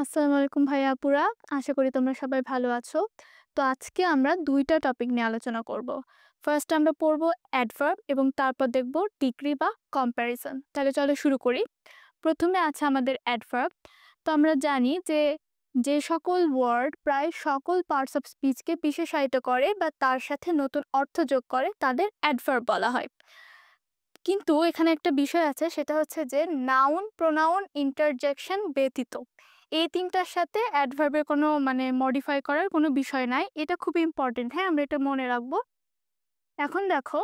আসসালামু আলাইকুম ভাইয়া আপুরা। আশা করি তোমরা সবাই ভালো আছো। তো আজকে আমরা ২ টা টপিক নিয়ে আলোচনা করব। ফার্স্ট আমরা পড়ব অ্যাডভার্ব এবং তারপর দেখব ডিগ্রি বা কম্প্যারিজন। তাহলে চলো শুরু করি। ১ম এ আছে আমাদের অ্যাডভার্ব। তো আমরা জানি যে সকল ওয়ার্ড প্রায় সকল পার্টস অফ স্পিচকে বিশেষায়িত করে বা তার সাথে নতুন অর্থ যোগ করে তাদের অ্যাডভার্ব বলা হয়। কিন্তু এখানে একটা বিষয় আছে সেটা হচ্ছে যে নাউন, প্রোনাউন, ইন্টারজেকশন ব্যতীত এই ৩ টার সাথে অ্যাডভার্বের কোনো মডিফাই করার কোনো বিষয় নাই। এটা খুব ইম্পর্টেন্ট, হ্যাঁ? আমরা এটা মনে রাখবো। এখন দেখো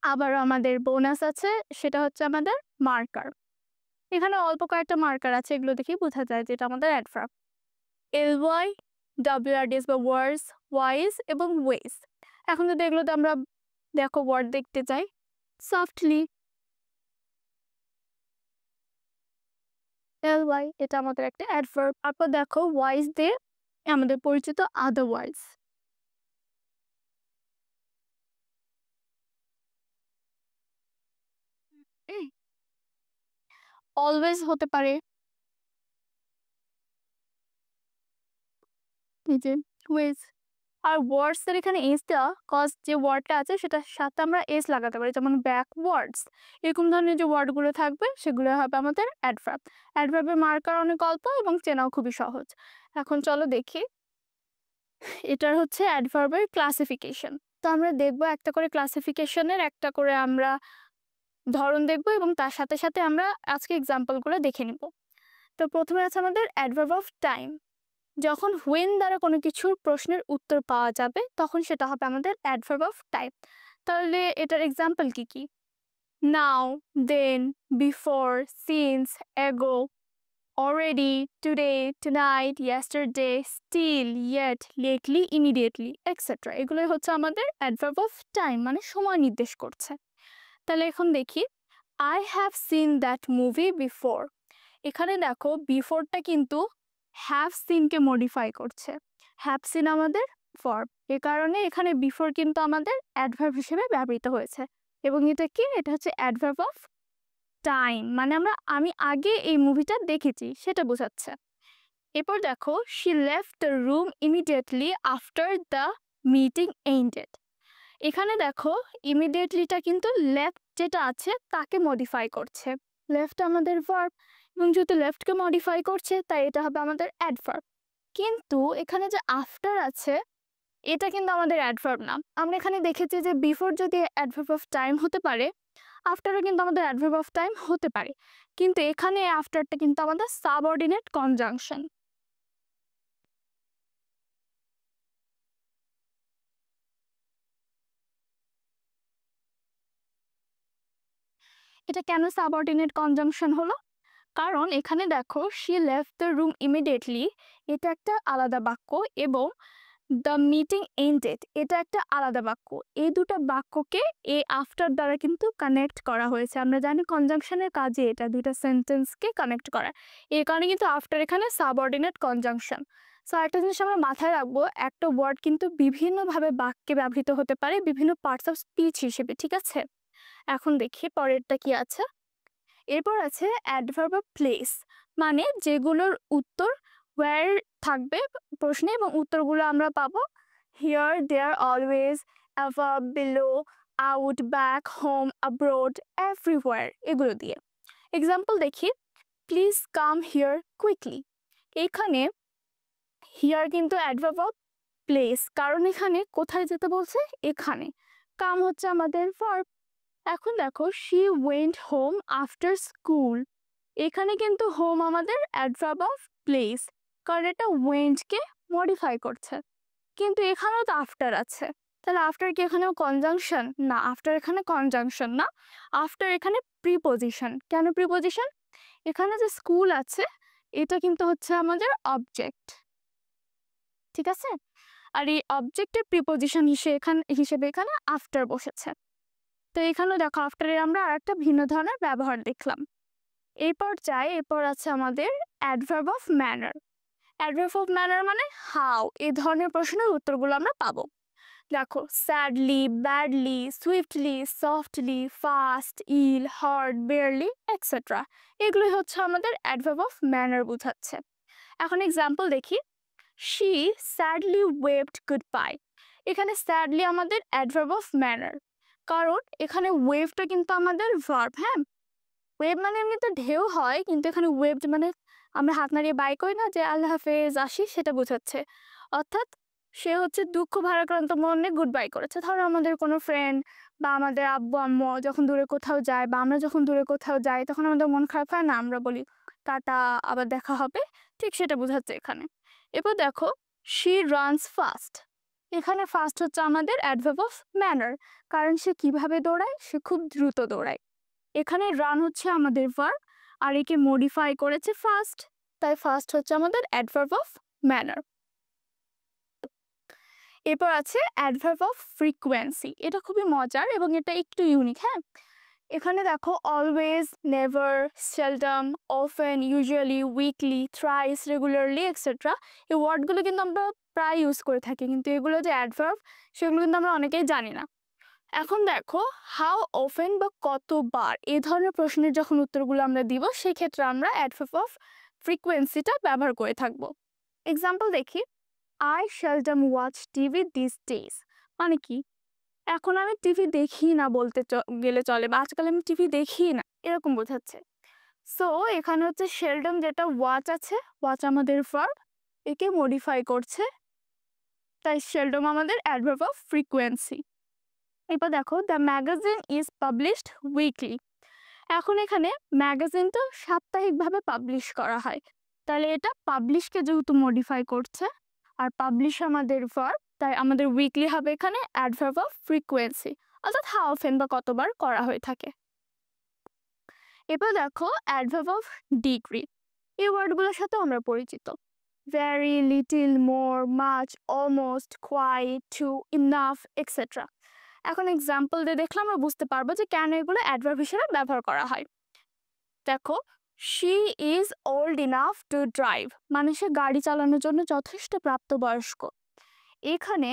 আবারও আমাদের বোনাস আছে, সেটা হচ্ছে আমাদের মার্কার। এখানে অল্প কয়েকটা মার্কার আছে, এগুলো দেখেই বোঝা যায় যে এটা আমাদের অ্যাডভার্ব। এলওয়াই, ডব্লিউআরডিএস বা ওয়ার্স, ওয়াইজ এবং ওয়েজ। এখন যদি এগুলোতে আমরা দেখো ওয়ার্ড দেখতে চাই, সফটলি, ly এটা আমাদের একটা অ্যাডভার্ব। তারপর দেখো ওয়াইজ দিয়ে আমাদের পরিচিত আদারওয়াইজ। অলওয়েজ হতে পারে, এই যে ওয়েজ। আর ওয়ার্ডস এর এখানে এস দেওয়া কজ যে ওয়ার্ডটা আছে সেটার সাথে আমরা এস লাগাতে পারি, যেমন ব্যাকওয়ার্ডস। এরকম ধরনের যে ওয়ার্ডগুলো থাকবে সেগুলো হবে আমাদের অ্যাডভার্ব। অ্যাডভার্বের মার্কার অনেক অল্প এবং চেনাও খুবই সহজ। এখন চলো দেখি এটার হচ্ছে অ্যাডভার্বের ক্লাসিফিকেশন। তো আমরা দেখবো একটা করে ক্লাসিফিকেশনের একটা করে আমরা ধরন দেখব এবং তার সাথে সাথে আমরা আজকে এক্সাম্পলগুলো দেখে নিব। তো প্রথমে আছে আমাদের অ্যাডভার্ব অফ টাইম। যখন হুয়েন দ্বারা কোনো কিছুর প্রশ্নের উত্তর পাওয়া যাবে তখন সেটা হবে আমাদের অ্যাডভার্ব অফ টাইম। তাহলে এটার এক্সাম্পল কি কি? Now, then, before, since, ago, already, today, tonight, yesterday, still, yet, lately, immediately etcetera. এগুলোই হচ্ছে আমাদের অ্যাডভার্ব অফ টাইম, মানে সময় নির্দেশ করছে। তাহলে এখন দেখি I have seen that movie before. এখানে দেখো বিফোরটা কিন্তু হ্যাভ সিনকে মডিফাই করছে। হ্যাভ সিন আমাদের ভার্ব, এ কারণে এখানে বিফোর কিন্তু আমাদের অ্যাডভার্ব হিসেবে ব্যবহৃত হয়েছে। এবং এটা কি? এটা হচ্ছে অ্যাডভার্ব অফ টাইম, মানে আমি আগে এই মুভিটা দেখেছি সেটা বোঝাচ্ছে। এরপর দেখো she left the room immediately after the meeting ended. এখানে দেখো ইমিডিয়েটলিটা কিন্তু লেফট যেটা আছে তাকে মডিফাই করছে। লেফট আমাদের ভার্ব এবং যেহেতু লেফটকে মডিফাই করছে তাই এটা হবে আমাদের অ্যাডভার্ব। কিন্তু এখানে যে আফটার আছে এটা কিন্তু আমাদের অ্যাডভার্ব না। আমরা এখানে দেখেছি যে বিফোর যদি অ্যাডভার্ব অফ টাইম হতে পারে, আফটারও কিন্তু আমাদের অ্যাডভার্ব অফ টাইম হতে পারে। কিন্তু এখানে আফটারটা কিন্তু আমাদের সাবঅর্ডিনেট কনজাংশন। এটা কেন সাবঅর্ডিনেট কনজাংশন হলো? কারণ এখানে দেখো she left the room immediately এটা একটা আলাদা বাক্য এবং দ্য মিটিং এন্ডেড এটা একটা আলাদা বাক্য। এই দুটো বাক্যকে এ আফটার দ্বারা কিন্তু কানেক্ট করা হয়েছে। আমরা জানি কনজাংশনের কাজে এটা দুইটা সেন্টেন্সকে কানেক্ট করা, এর কারণে কিন্তু আফটার এখানে সাবঅর্ডিনেট কনজাংশন। সো একটা জিনিস আমরা মাথায় রাখবো, একটা ওয়ার্ড কিন্তু বিভিন্নভাবে বাক্যে ব্যবহৃত হতে পারে বিভিন্ন পার্টস অফ স্পিচ হিসেবে, ঠিক আছে? এখন দেখি পরেরটা কি আছে। এরপর আছে অ্যাডভার্ব অফ প্লেস, মানে যেগুলোর উত্তর ওয়্যার থাকবে প্রশ্নে এবং উত্তরগুলো আমরা পাবো here, there, always, above, below, out, back, home, abroad, everywhere এগুলো দিয়ে। এক্সাম্পল দেখি, প্লিজ কাম হিয়ার কুইকলি। এখানে হিয়ার কিন্তু অ্যাডভার্ব অফ প্লেস, কারণ এখানে কোথায় যেতে বলছে? এখানে। কাম হচ্ছে আমাদের ভার্ব। এখন দেখো she went home after school. এখানে কিন্তু হোম আমাদের অ্যাডভার্ব অফ প্লেস, কারণ এটা ওয়েন্টকে মডিফাই করছে। কিন্তু এখানেও তো আফটার আছে, তাহলে আফটার কি এখানেও কনজাংশন? না, আফটার এখানে কনজাংশন না, আফটার এখানে প্রিপোজিশন। কেন প্রিপোজিশন? এখানে যে স্কুল আছে এটা কিন্তু হচ্ছে আমাদের অবজেক্ট, ঠিক আছে? আর এই অবজেক্টের প্রিপোজিশন হিসেবে এখানে আফটার বসেছে। তো এখানেও দেখো আফটারের আমরা আর একটা ভিন্ন ধরনের ব্যবহার দেখলাম। এরপর আছে আমাদের adverb of manner. Adverb of manner মানে হাউ, এই ধরনের প্রশ্নের উত্তরগুলো আমরা পাবো। দেখো sadly, badly, swiftly, softly, fast, ill, hard, barely etcetera. এগুলোই হচ্ছে আমাদের অ্যাডভার্ব অফ ম্যানার বোঝাচ্ছে। এখন এক্সাম্পল দেখি, she sadly waved goodbye। এখানে sadly আমাদের অ্যাডভার্ব অফ ম্যানার, কারণ এখানে ওয়েভটা কিন্তু আমাদের ভার্ব। হ্যাঁ, ওয়েভ মানে এমনিতে ঢেউ হয়, কিন্তু এখানে ওয়েভড মানে আমরা হাত নাড়িয়ে বাই করি না যে আল্লাহ হাফেজ আসি, সেটা বোঝাচ্ছে। অর্থাৎ সে হচ্ছে দুঃখ ভারাক্রান্ত মনে গুড বাই করেছে। ধরো আমাদের কোনো ফ্রেন্ড বা আমাদের আব্বু আম্মু যখন দূরে কোথাও যায়, বা আমরা যখন দূরে কোথাও যাই, তখন আমাদের মন খারাপ হয় না, আমরা বলি টাটা, আবার দেখা হবে, ঠিক সেটা বোঝাচ্ছে এখানে। এরপর দেখো, শি রানস ফাস্ট। এখানে ফাস্ট হচ্ছে আমাদের অ্যাডভার্ব অফ ম্যানার, কারণ সে কিভাবে দৌড়ায়, সে খুব দ্রুত দৌড়ায়। এখানে রান হচ্ছে আমাদের ভার্ব, আর একে মডিফাই করেছে ফাস্ট, তাই ফাস্ট হচ্ছে আমাদের অ্যাডভার্ব অফ ম্যানার। এরপর আছে অ্যাডভার্ব অফ ফ্রিকোয়েন্সি। এটা খুবই মজার এবং এটা একটু ইউনিক। হ্যাঁ, এখানে দেখো always, never, seldom, often, usually, weekly, thrice, regularly etcetera, এই ওয়ার্ডগুলো কিন্তু আমরা প্রায় ইউজ করে থাকি, কিন্তু এগুলো যে অ্যাডভার্ব সেগুলো কিন্তু আমরা অনেকেই জানি না। এখন দেখো, হাউ অফেন বা কতবার, এই ধরনের প্রশ্নের যখন উত্তরগুলো আমরা দিব, সেক্ষেত্রে আমরা অ্যাডভার্ব অফ ফ্রিকোয়েন্সিটা ব্যবহার করে থাকবো। এক্সাম্পল দেখি, I seldom watch TV this days. মানে কি, এখন আমি টিভি দেখি না বলতে গেলে চলে, বা আজকাল আমি টিভি দেখি না, এরকম বোঝাচ্ছে। সো এখানে হচ্ছে সেলডম, যেটা ওয়াচ আছে, ওয়াচ আমাদের ভার্ব, একে মডিফাই করছে, তাই সেলডম আমাদের অ্যাডভার্ব অফ ফ্রিকোয়েন্সি। এবার দেখো, the magazine is published weekly. এখন এখানে ম্যাগাজিনটা সাপ্তাহিকভাবে পাবলিশ করা হয়, তাহলে এটা পাবলিশকে যেহেতু মডিফাই করছে, আর পাবলিশ আমাদের ভার্ব, তাই আমাদের উইকলি হবে এখানে অ্যাডভার্ব অফ ফ্রিকোয়েন্সি, অর্থাৎ হাউ অফেন বা কতবার করা হয়ে থাকে। এবার দেখো, অ্যাডভার্ব অফ ডিগ্রি। এই ওয়ার্ডগুলোর সাথে আমরা পরিচিত, very, little, more, much, almost, quite, too, enough etcetera. এখন এক্সাম্পল দিয়ে দেখলে আমরা বুঝতে পারবো যে কেন এগুলো অ্যাডভার্ব হিসেবে ব্যবহার করা হয়। দেখো, she is old enough to drive, মানে সে গাড়ি চালানোর জন্য যথেষ্ট প্রাপ্তবয়স্ক। এখানে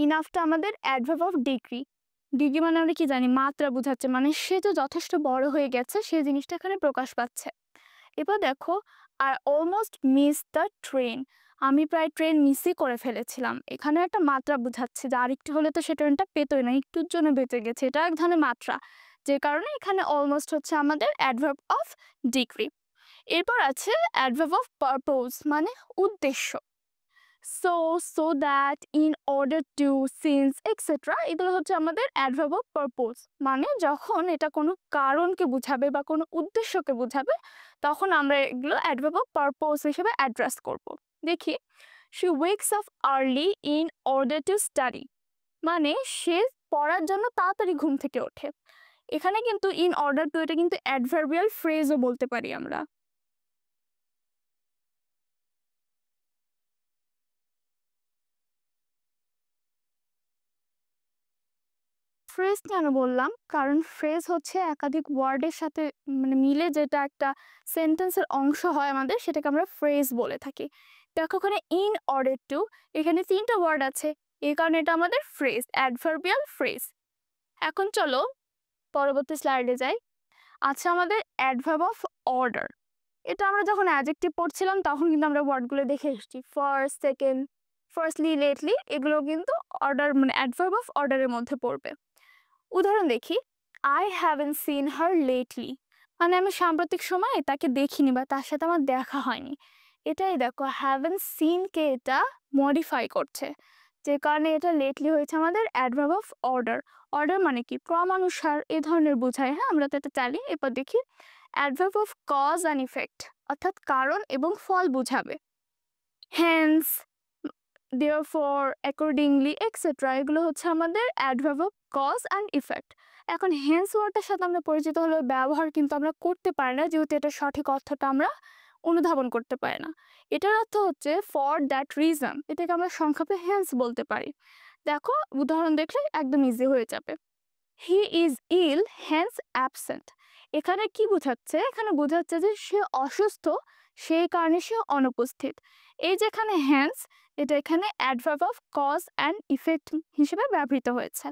ইনাফটা আমাদের অ্যাডভার্ব অফ ডিগ্রি। ডিগ্রি মানে আমরা কি জানি, মাত্রা বোঝাচ্ছে, মানে সে তো যথেষ্ট বড় হয়ে গেছে, সেই জিনিসটা এখানে প্রকাশ পাচ্ছে। এবার দেখো, I almost miss the train, আমি প্রায় ট্রেন মিসই করে ফেলেছিলাম। এখানে একটা মাত্রা বোঝাচ্ছে যে আরেকটু হলে তো সে ট্রেনটা পেতোই না, একটুর জন্য বেঁচে গেছে, এটা এক ধরনের মাত্রা, যে কারণে এখানে অলমোস্ট হচ্ছে আমাদের অ্যাডভার্ব অফ ডিগ্রি। এরপর আছে অ্যাডভার্ব অফ পারপোজ, মানে উদ্দেশ্য। So, so that, in order to, since etcetera, এগুলো হচ্ছে আমাদের অ্যাডভার্ব অফ পারপোজ, মানে যখন এটা কোনো কারণকে বোঝাবে বা কোনো উদ্দেশ্যকে বোঝাবে, তখন আমরা এগুলো অ্যাডভার্ব অফ পারপোজ হিসেবে অ্যাড্রেস করব। দেখি, she wakes up early in order to study, মানে সে পড়ার জন্য তাড়াতাড়ি ঘুম থেকে ওঠে। এখানে কিন্তু ইন অর্ডার টু, এটা কিন্তু অ্যাডভার্বিয়াল ফ্রেজও বলতে পারি আমরা। ফ্রেজ কেন বললাম, কারণ ফ্রেজ হচ্ছে একাধিক ওয়ার্ডের সাথে মানে মিলে যেটা একটা সেন্টেন্সের অংশ হয় আমাদের, সেটাকে আমরা ফ্রেজ বলে থাকি। দেখো, ওখানে ইন অর্ডার টু, এখানে 3টা ওয়ার্ড আছে, এই কারণে এটা আমাদের ফ্রেজ, অ্যাডভার্বিয়াল ফ্রেজ। এখন চলো পরবর্তী স্লাইডে যাই। আচ্ছা, আমাদের অ্যাডভার্ব অফ অর্ডার, এটা আমরা যখন অ্যাডজেক্টিভ পড়ছিলাম তখন কিন্তু আমরা ওয়ার্ডগুলো দেখে এসেছি, ফার্স্ট, সেকেন্ড, ফার্স্টলি, লেটলি, এগুলো কিন্তু অর্ডার মানে অ্যাডভার্ব অফ অর্ডারের মধ্যে পড়বে। উদাহরণ দেখি, I haven't seen her lately, মানে আমি সাম্প্রতিক সময়ে তাকে দেখিনি বা তার সাথে আমার দেখা হয়নি। এটাই দেখো, হ্যাভেন সিনকে এটা মডিফাই করছে, যে কারণে এটা লেটলি হয়েছে আমাদের অ্যাডভার্ব অফ অর্ডার। অর্ডার মানে কি, ক্রমানুসার, এ ধরনের বোঝায়। হ্যাঁ, আমরা তো এটা চালি। এরপর দেখি, adverb of cause and effect, অর্থাৎ কারণ এবং ফল বোঝাবে। হ্যান্স, দেয়ারফর, অ্যাকর্ডিংলি এক্সেট্রা, এগুলো হচ্ছে আমাদের adverb of cause and effect. এখন হেন্স ওয়ার্ডটার সাথে আমরা পরিচিত হলেও ব্যবহার কিন্তু আমরা করতে পারি না, যেহেতু এটা সঠিক অর্থটা আমরা অনুধাবন করতে পারি না। এটার অর্থ হচ্ছে ফর দ্যাট রিজন, এটাকে আমরা সংক্ষেপে হেন্স বলতে পারি। দেখো, উদাহরণ দেখলে একদম ইজি হয়ে যাবে। He is ill hence absent, এখানে কি বোঝাচ্ছে, এখানে বোঝাচ্ছে যে সে অসুস্থ, সেই কারণে সে অনুপস্থিত। এই যেখানে হ্যান্স, এটা এখানে adverb of cause and effect হিসেবে ব্যবহৃত হয়েছে।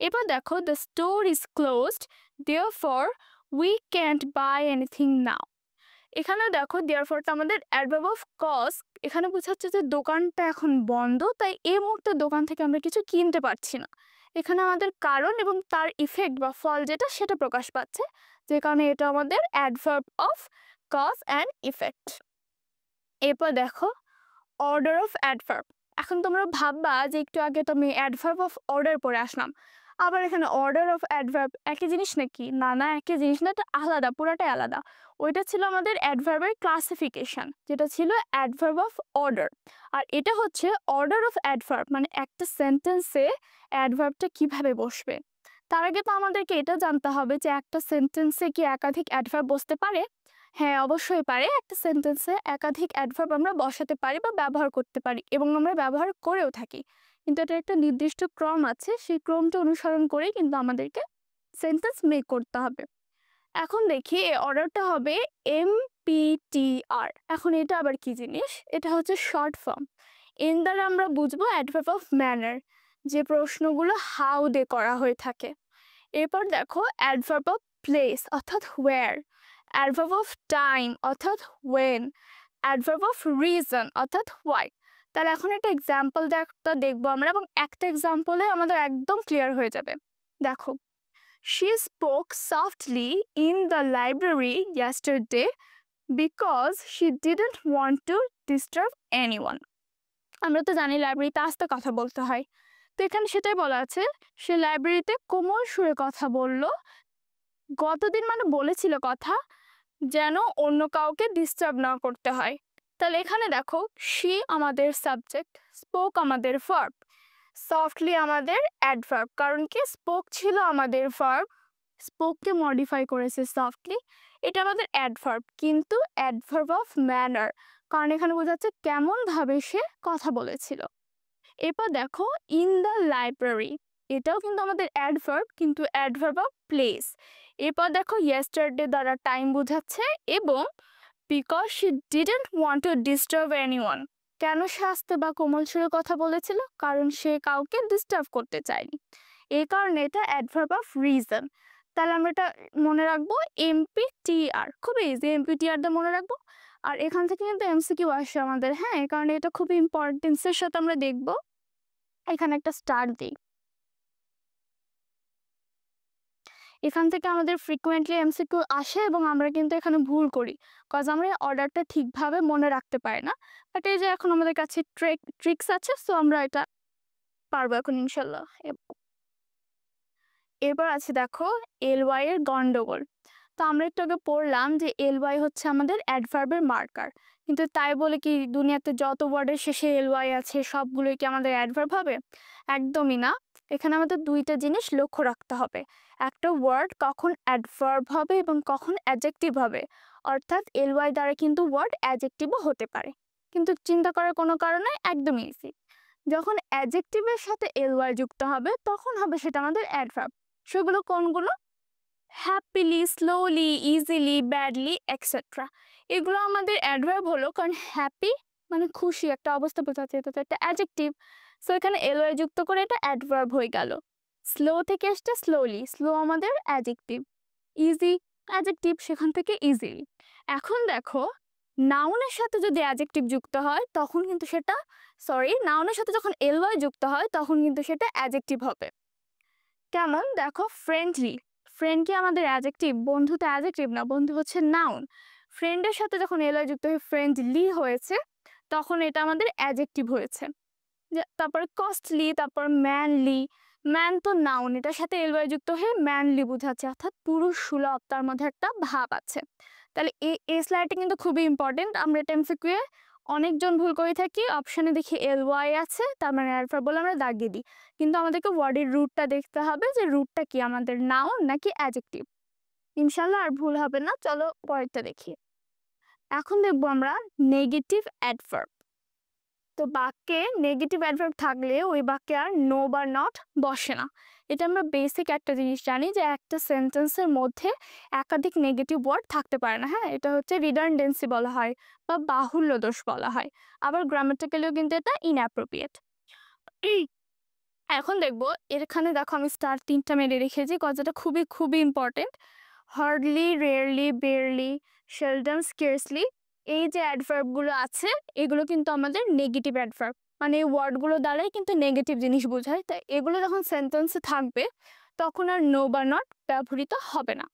এবার দেখো, the store is closed therefore we can't buy anything now, এখানেও দেখো দেয়ারফরটা আমাদের অ্যাডভার্ব অফ কজ। এখানে বোঝাচ্ছে যে দোকানটা এখন বন্ধ, তাই এই মুহূর্তে দোকান থেকে আমরা কিছু কিনতে পারছি না। এখানে আমাদের কারণ এবং তার ইফেক্ট বা ফল যেটা সেটা প্রকাশ পাচ্ছে, যে কারণে এটা আমাদের adverb of cause and effect. এরপর দেখো অর্ডার অফ অ্যাডভার্ব। এখন তোমরা ভাববা যে একটু আগে তো আমি অ্যাডভার্ব অফ অর্ডার পড়ে আসলাম, আবার এখানে অর্ডার অফ অ্যাডভার্ব একই জিনিস নাকি? না না, একই জিনিস না, এটা আলাদা, পুরাটাই আলাদা। ওইটা ছিল আমাদের অ্যাডভার্বের ক্লাসিফিকেশন, যেটা ছিল অ্যাডভার্ব অফ অর্ডার। আর এটা হচ্ছে অর্ডার অফ অ্যাডভার্ব, মানে একটা সেন্টেন্সে অ্যাডভার্বটা কিভাবে বসবে। তার আগে তো আমাদেরকে এটা জানতে হবে যে একটা সেন্টেন্সে কি একাধিক অ্যাডভার্ব বসতে পারে। হ্যাঁ, অবশ্যই পারে। একটা সেন্টেন্সে একাধিক অ্যাডভার্ব আমরা বসাতে পারি বা ব্যবহার করতে পারি, এবং আমরা ব্যবহার করেও থাকি। কিন্তু এটা একটা নির্দিষ্ট ক্রম আছে, সেই ক্রমটা অনুসরণ করেই কিন্তু আমাদেরকে সেন্টেন্স মেক করতে হবে। এখন দেখি এই অর্ডারটা হবে MPTR। এখন এটা আবার কি জিনিস? এটা হচ্ছে শর্ট ফর্ম। এর দ্বারা আমরা বুঝবো অ্যাডভার্ব অফ ম্যানার, যে প্রশ্নগুলো হাউ দে করা হয়ে থাকে। এরপর দেখো অ্যাডভার্ব অফ প্লেস অর্থাৎ হোয়ার, অ্যাডভার্ব অফ টাইম অর্থাৎ ওয়েন, অ্যাডভার্ব অফ রিজন অর্থাৎ হোয়াই। তাহলে এখন একটা এক্সাম্পল দেখবো আমরা, এবং একটা এক্সাম্পলে আমাদের একদম ক্লিয়ার হয়ে যাবে। দেখো, she spoke softly in the library yesterday because she didn't want to disturb anyone. আমরা তো জানি লাইব্রেরিতে আস্তে কথা বলতে হয়, তো এখানে সেটাই বলা আছে, সে লাইব্রেরিতে কোমল সুরে কথা বলল। গতদিন মানে বলেছিল কথা, যেন অন্য কাউকে ডিস্টার্ব না করতে হয়। তাহলে এখানে দেখো, শি আমাদের সাবজেক্ট, স্পোক আমাদের ভার্ব, সফটলি আমাদের অ্যাডভার্ব, কারণ কি স্পোক ছিল আমাদের ভার্ব, স্পোককে মডিফাই করেছে সফটলি, এটা আমাদের অ্যাডভার্ব, কিন্তু অ্যাডভার্ব অফ ম্যানার, কারণ এখানে বোঝাচ্ছে কেমন ভাবে সে কথা বলেছিল। এরপর দেখো ইন দ্য লাইব্রেরি, এটাও কিন্তু আমাদের অ্যাডভার্ব, কিন্তু অ্যাডভার্ব অফ প্লেস। এরপর দেখো ইয়েস্টারডে দ্বারা টাইম বোঝাচ্ছে, এবং because she didn't want to disturb anyone, কেন সে আস্তে বা কোমল সুরে কথা বলেছিল? কারণ সে কাউকে ডিস্টার্ব করতে চায়নি, এই কারণে এটা অ্যাডভার্ব অফ রিজন। তাহলে আমরা এটা মনে রাখবো MPTR, খুব ইজি, MPTR দিয়ে মনে রাখবো। আর এখান থেকে কিন্তু MCQ আসে আমাদের, হ্যাঁ, কারণ এটা খুব ইম্পর্টেন্সের সাথে আমরা দেখবো। এখানে একটা স্টার দিই, এখান থেকে আমাদের ফ্রিকুয়েন্টলি MCQ আসে, এবং আমরা কিন্তু এখানে ভুল করি, কজ আমরা অর্ডারটা ঠিকভাবে মনে রাখতে পারি না। বাট এই যে এখন আমাদের কাছে ট্রিক্স আছে, সো আমরা এটা পারবো এখন ইনশাল্লাহ। এরপর আছে দেখো LY এর গন্ডগোল। তো আমরা একটু আগে পড়লাম যে LY হচ্ছে আমাদের অ্যাডভার্বের মার্কার, কিন্তু তাই বলে কি দুনিয়াতে যত ওয়ার্ডের শেষে LY আছে সবগুলোই কি আমাদের অ্যাডভার্ব হবে? একদমই না। এখানে আমাদের দুইটা জিনিস লক্ষ্য রাখতে হবে, একটা ওয়ার্ড কখন অ্যাডভার্ব হবে এবং কখন অ্যাডজেক্টিভ হবে। অর্থাৎ LY দ্বারা কিন্তু ওয়ার্ড অ্যাডজেক্টিভও হতে পারে, কিন্তু চিন্তা করার কোনো কারণে একদম ইজি। যখন অ্যাডজেক্টিভের সাথে LY যুক্ত হবে তখন হবে সেটা আমাদের অ্যাডভার্ব। সেগুলো কোনগুলো? Happily, slowly, easily, badly, etcetera. এগুলো আমাদের অ্যাডভার্ব হলো, কারণ হ্যাপি মানে খুশি, একটা অবস্থা বোঝাচ্ছে, এটা তো একটা অ্যাডজেক্টিভ, সো এখানে LY যুক্ত করে এটা অ্যাডভার্ব হয়ে গেল। স্লো থেকে এসছে স্লোলি, স্লো আমাদের অ্যাডজেক্টিভ, ইজি অ্যাডজেক্টিভ, সেখান থেকে ইজিলি। এখন দেখো নাউনের সাথে যদি অ্যাডজেক্টিভ যুক্ত হয় তখন কিন্তু সেটা, নাউনের সাথে যখন LY যুক্ত হয় তখন কিন্তু সেটা অ্যাডজেক্টিভ হবে। কেমন? দেখো ফ্রেন্ডলি, ফ্রেন্ড কি আমাদের অ্যাডজেক্টিভ? বন্ধু তো অ্যাডজেক্টিভ না, বন্ধু হচ্ছে নাউন। ফ্রেন্ডের সাথে যখন LY যুক্ত হয়ে ফ্রেন্ডলি হয়েছে তখন এটা আমাদের অ্যাডজেক্টিভ হয়েছে। তারপর কস্টলি, তারপর ম্যানলি, ম্যান তো নাউন, এটার সাথে LY যুক্ত হয়ে ম্যানলি বোঝাচ্ছে, অর্থাৎ পুরুষ সুলভ, তার মধ্যে একটা ভাব আছে। তাহলে এই স্লাইডটা কিন্তু খুবই ইম্পর্টেন্ট, আমরা এটা MCQ এ অনেকজন ভুল করে থাকি। অপশানে দেখি LY আছে, তার মানে অ্যাডভার্ব বলে আমরা দাগিয়ে দিই, কিন্তু আমাদেরকে ওয়ার্ডের রুটটা দেখতে হবে যে রুটটা কি, আমাদের নাউন নাকি অ্যাডজেক্টিভ। ইনশাল্লাহ আর ভুল হবে না। চলো পরেরটা দেখি। এখন দেখবো আমরা নেগেটিভ অ্যাডভার্ব। তো বাক্যে নেগেটিভ অ্যাডভার্ব থাকলে ওই বাক্যে আর নো বা নট বসে না। এটা আমরা বেসিক একটা জিনিস জানি যে একটা সেন্টেন্সের মধ্যে একাধিক নেগেটিভ ওয়ার্ড থাকতে পারে না, হ্যাঁ, এটা হচ্ছে রিডান্ডেন্সি বলা হয় বা বাহুল্য দোষ বলা হয়। আবার গ্রামাটিক্যালিও কিন্তু এটা ইনঅ্যাপ্রোপ্রিয়েট। এখন দেখবো এখানে, দেখো আমি স্টার 3টা মেরে রেখেছি, কথাটা খুবই খুবই important. Hardly, rarely, barely, seldom, scarcely, এই যে অ্যাডভার্বগুলো আছে এগুলো কিন্তু আমাদের নেগেটিভ অ্যাডভার্ব, মানে এই ওয়ার্ডগুলো দ্বারাই কিন্তু নেগেটিভ জিনিস বোঝায়। তাই এগুলো যখন সেন্টেন্সে থাকবে তখন আর নো বা নট ব্যবহৃত হবে না।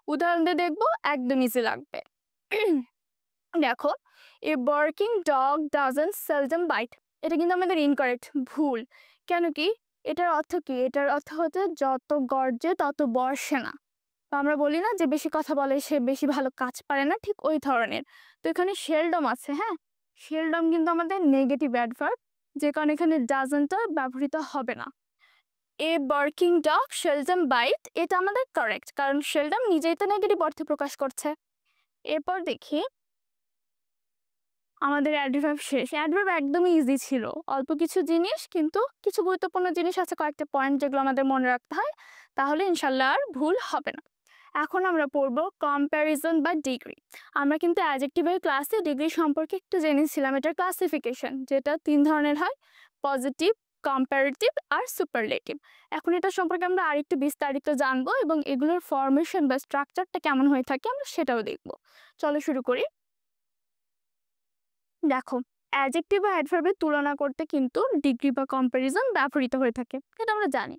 উদাহরণ দিয়ে দেখবো, একদম ইজি লাগবে। দেখো, এ barking dog doesn't seldom byte, এটা কিন্তু আমাদের ইনকারেক্ট, ভুল। কেন কি? এটার অর্থ কি? এটার অর্থ হচ্ছে যত গর্জে তত বর্ষে না। তো আমরা বলি না যে বেশি কথা বলে সে বেশি ভালো কাজ পারে না, ঠিক ওই ধরনের। তো এখানে শেলডম আছে, হ্যাঁ, শেলডম কিন্তু আমাদের নেগেটিভ অ্যাডভার্ব, যে কারণে এখানে ডাজন্টটা ব্যবহৃত হবে না। A barking dog seldom bite, এটা আমাদের কারেক্ট, কারণ শেলডম নিজেই তো নেগেটিভ অর্থে প্রকাশ করছে। এরপর দেখি আমাদের অ্যাডভার্ব শেষ। অ্যাডভার্ব একদমই ইজি ছিল, অল্প কিছু জিনিস, কিন্তু কিছু গুরুত্বপূর্ণ জিনিস আছে, কয়েকটা পয়েন্ট যেগুলো আমাদের মনে রাখতে হয়, তাহলে ইনশাল্লাহ আর ভুল হবে না। এখন আমরা পড়বো কম্প্যারিজন বা ডিগ্রি। আমরা কিন্তু অ্যাডজেক্টিভের ক্লাসে ডিগ্রি সম্পর্কে একটু জেনেছিলাম, এটার ক্লাসিফিকেশন, যেটা 3 ধরনের হয়, পজিটিভ, কম্পারেটিভ আর সুপারলেটিভ। এখন এটা সম্পর্কে আমরা আরেকটু বিস্তারিত জানবো এবং এগুলোর ফরমেশন বা স্ট্রাকচারটা কেমন হয়ে থাকে আমরা সেটাও দেখবো। চলো শুরু করি। দেখো, অ্যাডজেক্টিভ বা অ্যাডভার্বের তুলনা করতে কিন্তু ডিগ্রি বা কম্প্যারিজন ব্যবহৃত হয়ে থাকে, এটা আমরা জানি।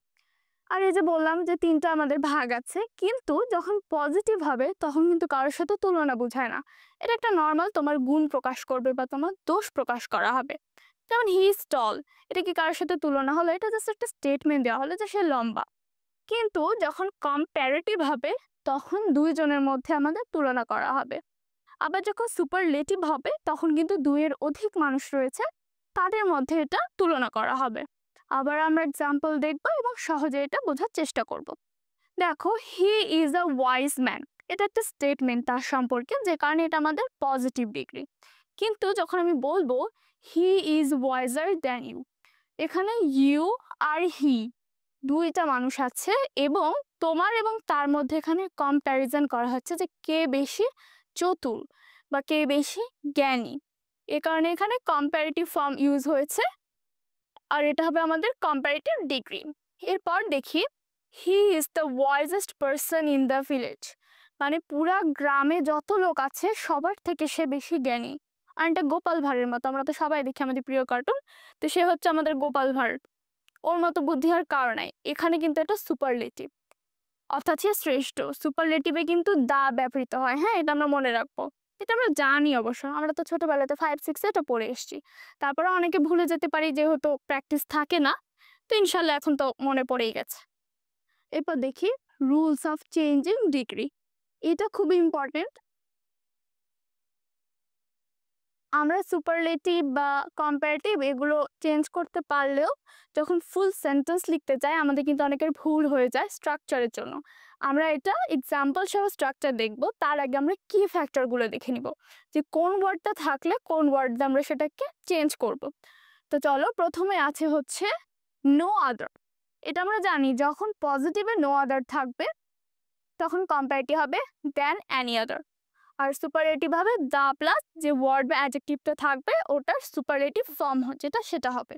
আর এই যে বললাম যে 3টা আমাদের ভাগ আছে, কিন্তু যখন পজিটিভ হবে তখন কিন্তু কারোর সাথে তুলনা বোঝায় না, এটা একটা নর্মাল তোমার গুণ প্রকাশ করবে বা তোমার দোষ প্রকাশ করা হবে। যেমন হি ইজ টল, এটা কি কারোর সাথে তুলনা হলো? এটা জাস্ট একটা স্টেটমেন্ট দেওয়া হলো যে সে লম্বা। কিন্তু যখন কম্প্যারেটিভ হবে তখন দুইজনের মধ্যে আমাদের তুলনা করা হবে। আবার যখন সুপারলেটিভ হবে তখন কিন্তু 2-এর অধিক মানুষ রয়েছে, তাদের মধ্যে এটা তুলনা করা হবে। আবার আমরা এক্সাম্পল দেখব এবং সহজে এটা বোঝার চেষ্টা করব। দেখো, he is a wise man, এটা একটা স্টেটমেন্ট তার সম্পর্কে, যে কারণে এটা আমাদের পজিটিভ ডিগ্রি। কিন্তু যখন আমি বলবো he is wiser than you, এখানে ইউ আর হি দুইটা মানুষ আছে এবং তোমার এবং তার মধ্যে এখানে কম্প্যারিজন করা হচ্ছে যে কে বেশি চতুর বা কে বেশি জ্ঞানী। এ কারণে এখানে কম্প্যারেটিভ ফর্ম ইউজ হয়েছে, আর এটা হবে আমাদের কম্প্যারেটিভ ডিগ্রি। এরপর দেখি, he is the wisest person in the village, মানে পুরা গ্রামে যত লোক আছে সবার থেকে সে বেশি জ্ঞানী। আর এটা গোপাল ভাঁড়ের মতো, আমরা তো সবাই দেখি আমাদের প্রিয় কার্টুন, তো সে হচ্ছে আমাদের গোপাল ভাঁড়, ওর মতো বুদ্ধি আর কারো নাই। এখানে কিন্তু এটা সুপারলেটিভ, অর্থাৎ সে শ্রেষ্ঠ। সুপারলেটিভে কিন্তু দা ব্যবহৃত হয়, হ্যাঁ, এটা আমরা মনে রাখবো। এটা আমরা জানি অবশ্য, আমরা তো ছোটবেলাতে 5-6 এটা পড়ে এসেছি। তারপরে অনেকে ভুলে যেতে পারি যেহেতু প্র্যাকটিস থাকে না, তো ইনশাল্লাহ এখন তো মনে পড়েই গেছে। এরপর দেখি রুলস অফ চেঞ্জিং ডিগ্রি, এটা খুব ইম্পর্টেন্ট। আমরা সুপারলেটিভ বা কম্পারেটিভ এগুলো চেঞ্জ করতে পারলেও যখন ফুল সেন্টেন্স লিখতে চাই আমাদের কিন্তু অনেকের ভুল হয়ে যায় স্ট্রাকচারের জন্য। আমরা এটা এক্সাম্পল সহ স্ট্রাকচার দেখব, তার আগে আমরা কি ফ্যাক্টরগুলো দেখে নিব যে কোন ওয়ার্ডটা থাকলে কোন ওয়ার্ড আমরা সেটাকে চেঞ্জ করব। তো চলো, প্রথমে আছে হচ্ছে নো আদার। এটা আমরা জানি যখন পজিটিভে নো আদার থাকবে তখন কম্পারেটিভ হবে দেন অ্যানি আদার। আর সুপারলেটিভ হবে দা প্লাস যে ওয়ার্ড বা অ্যাডজেক্টিভটা থাকবে ওটার সুপারলেটিভ ফর্ম যেটা সেটা হবে।